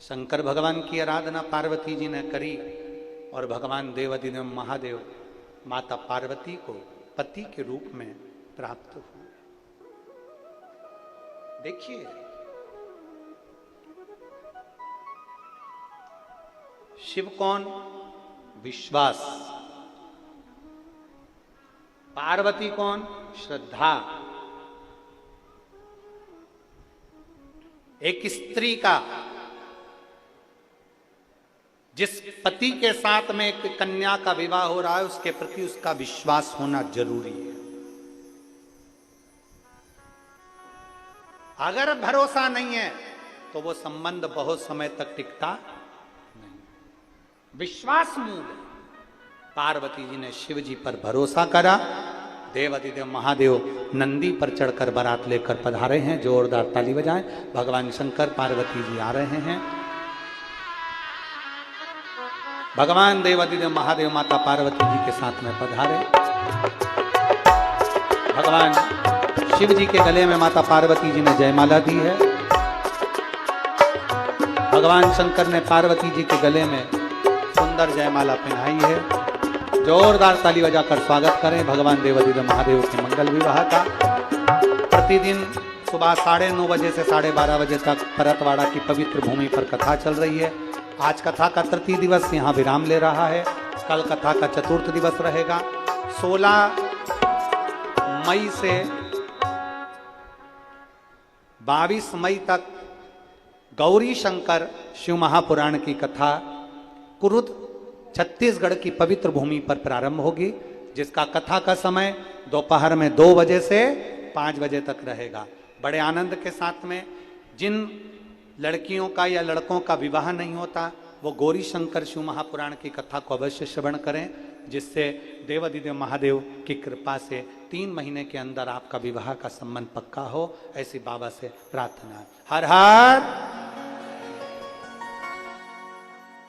S1: शंकर भगवान की आराधना पार्वती जी ने करी और भगवान देवाधिदेव महादेव माता पार्वती को पति के रूप में प्राप्त हुए। देखिए शिव कौन? विश्वास। पार्वती कौन? श्रद्धा। एक स्त्री का जिस पति के साथ में एक कन्या का विवाह हो रहा है उसके प्रति उसका विश्वास होना जरूरी है। अगर भरोसा नहीं है तो वो संबंध बहुत समय तक टिकता नहीं। विश्वास मूल है। पार्वती जी ने शिव जी पर भरोसा करा। देवाधिदेव महादेव नंदी पर चढ़कर बारात लेकर पधारे हैं। जोरदार ताली बजाएं। भगवान शंकर पार्वती जी आ रहे हैं। भगवान देवाधिदेव महादेव माता पार्वती जी के साथ में पधारे। भगवान शिव जी के गले में माता पार्वती जी ने जयमाला दी है। भगवान शंकर ने पार्वती जी के गले में सुंदर जयमाला पहनाई है। जोरदार ताली बजाकर स्वागत करें भगवान देवाधिदेव महादेव के मंगल विवाह का। प्रतिदिन सुबह 9:30 बजे से 12:30 बजे तक परतवाड़ा की पवित्र भूमि पर कथा चल रही है। आज कथा का तृतीय दिवस यहाँ विराम ले रहा है। कल कथा का चतुर्थ दिवस रहेगा। 16 मई से 22 मई तक गौरी शंकर शिव महापुराण की कथा कुरुद छत्तीसगढ़ की पवित्र भूमि पर प्रारंभ होगी, जिसका कथा का समय दोपहर में 2 बजे से 5 बजे तक रहेगा। बड़े आनंद के साथ में जिन लड़कियों का या लड़कों का विवाह नहीं होता वो गौरी शंकर शिव महापुराण की कथा को अवश्य श्रवण करें, जिससे देवाधिदेव महादेव की कृपा से 3 महीने के अंदर आपका विवाह का संबंध पक्का हो। ऐसी बाबा से प्रार्थना। हर हर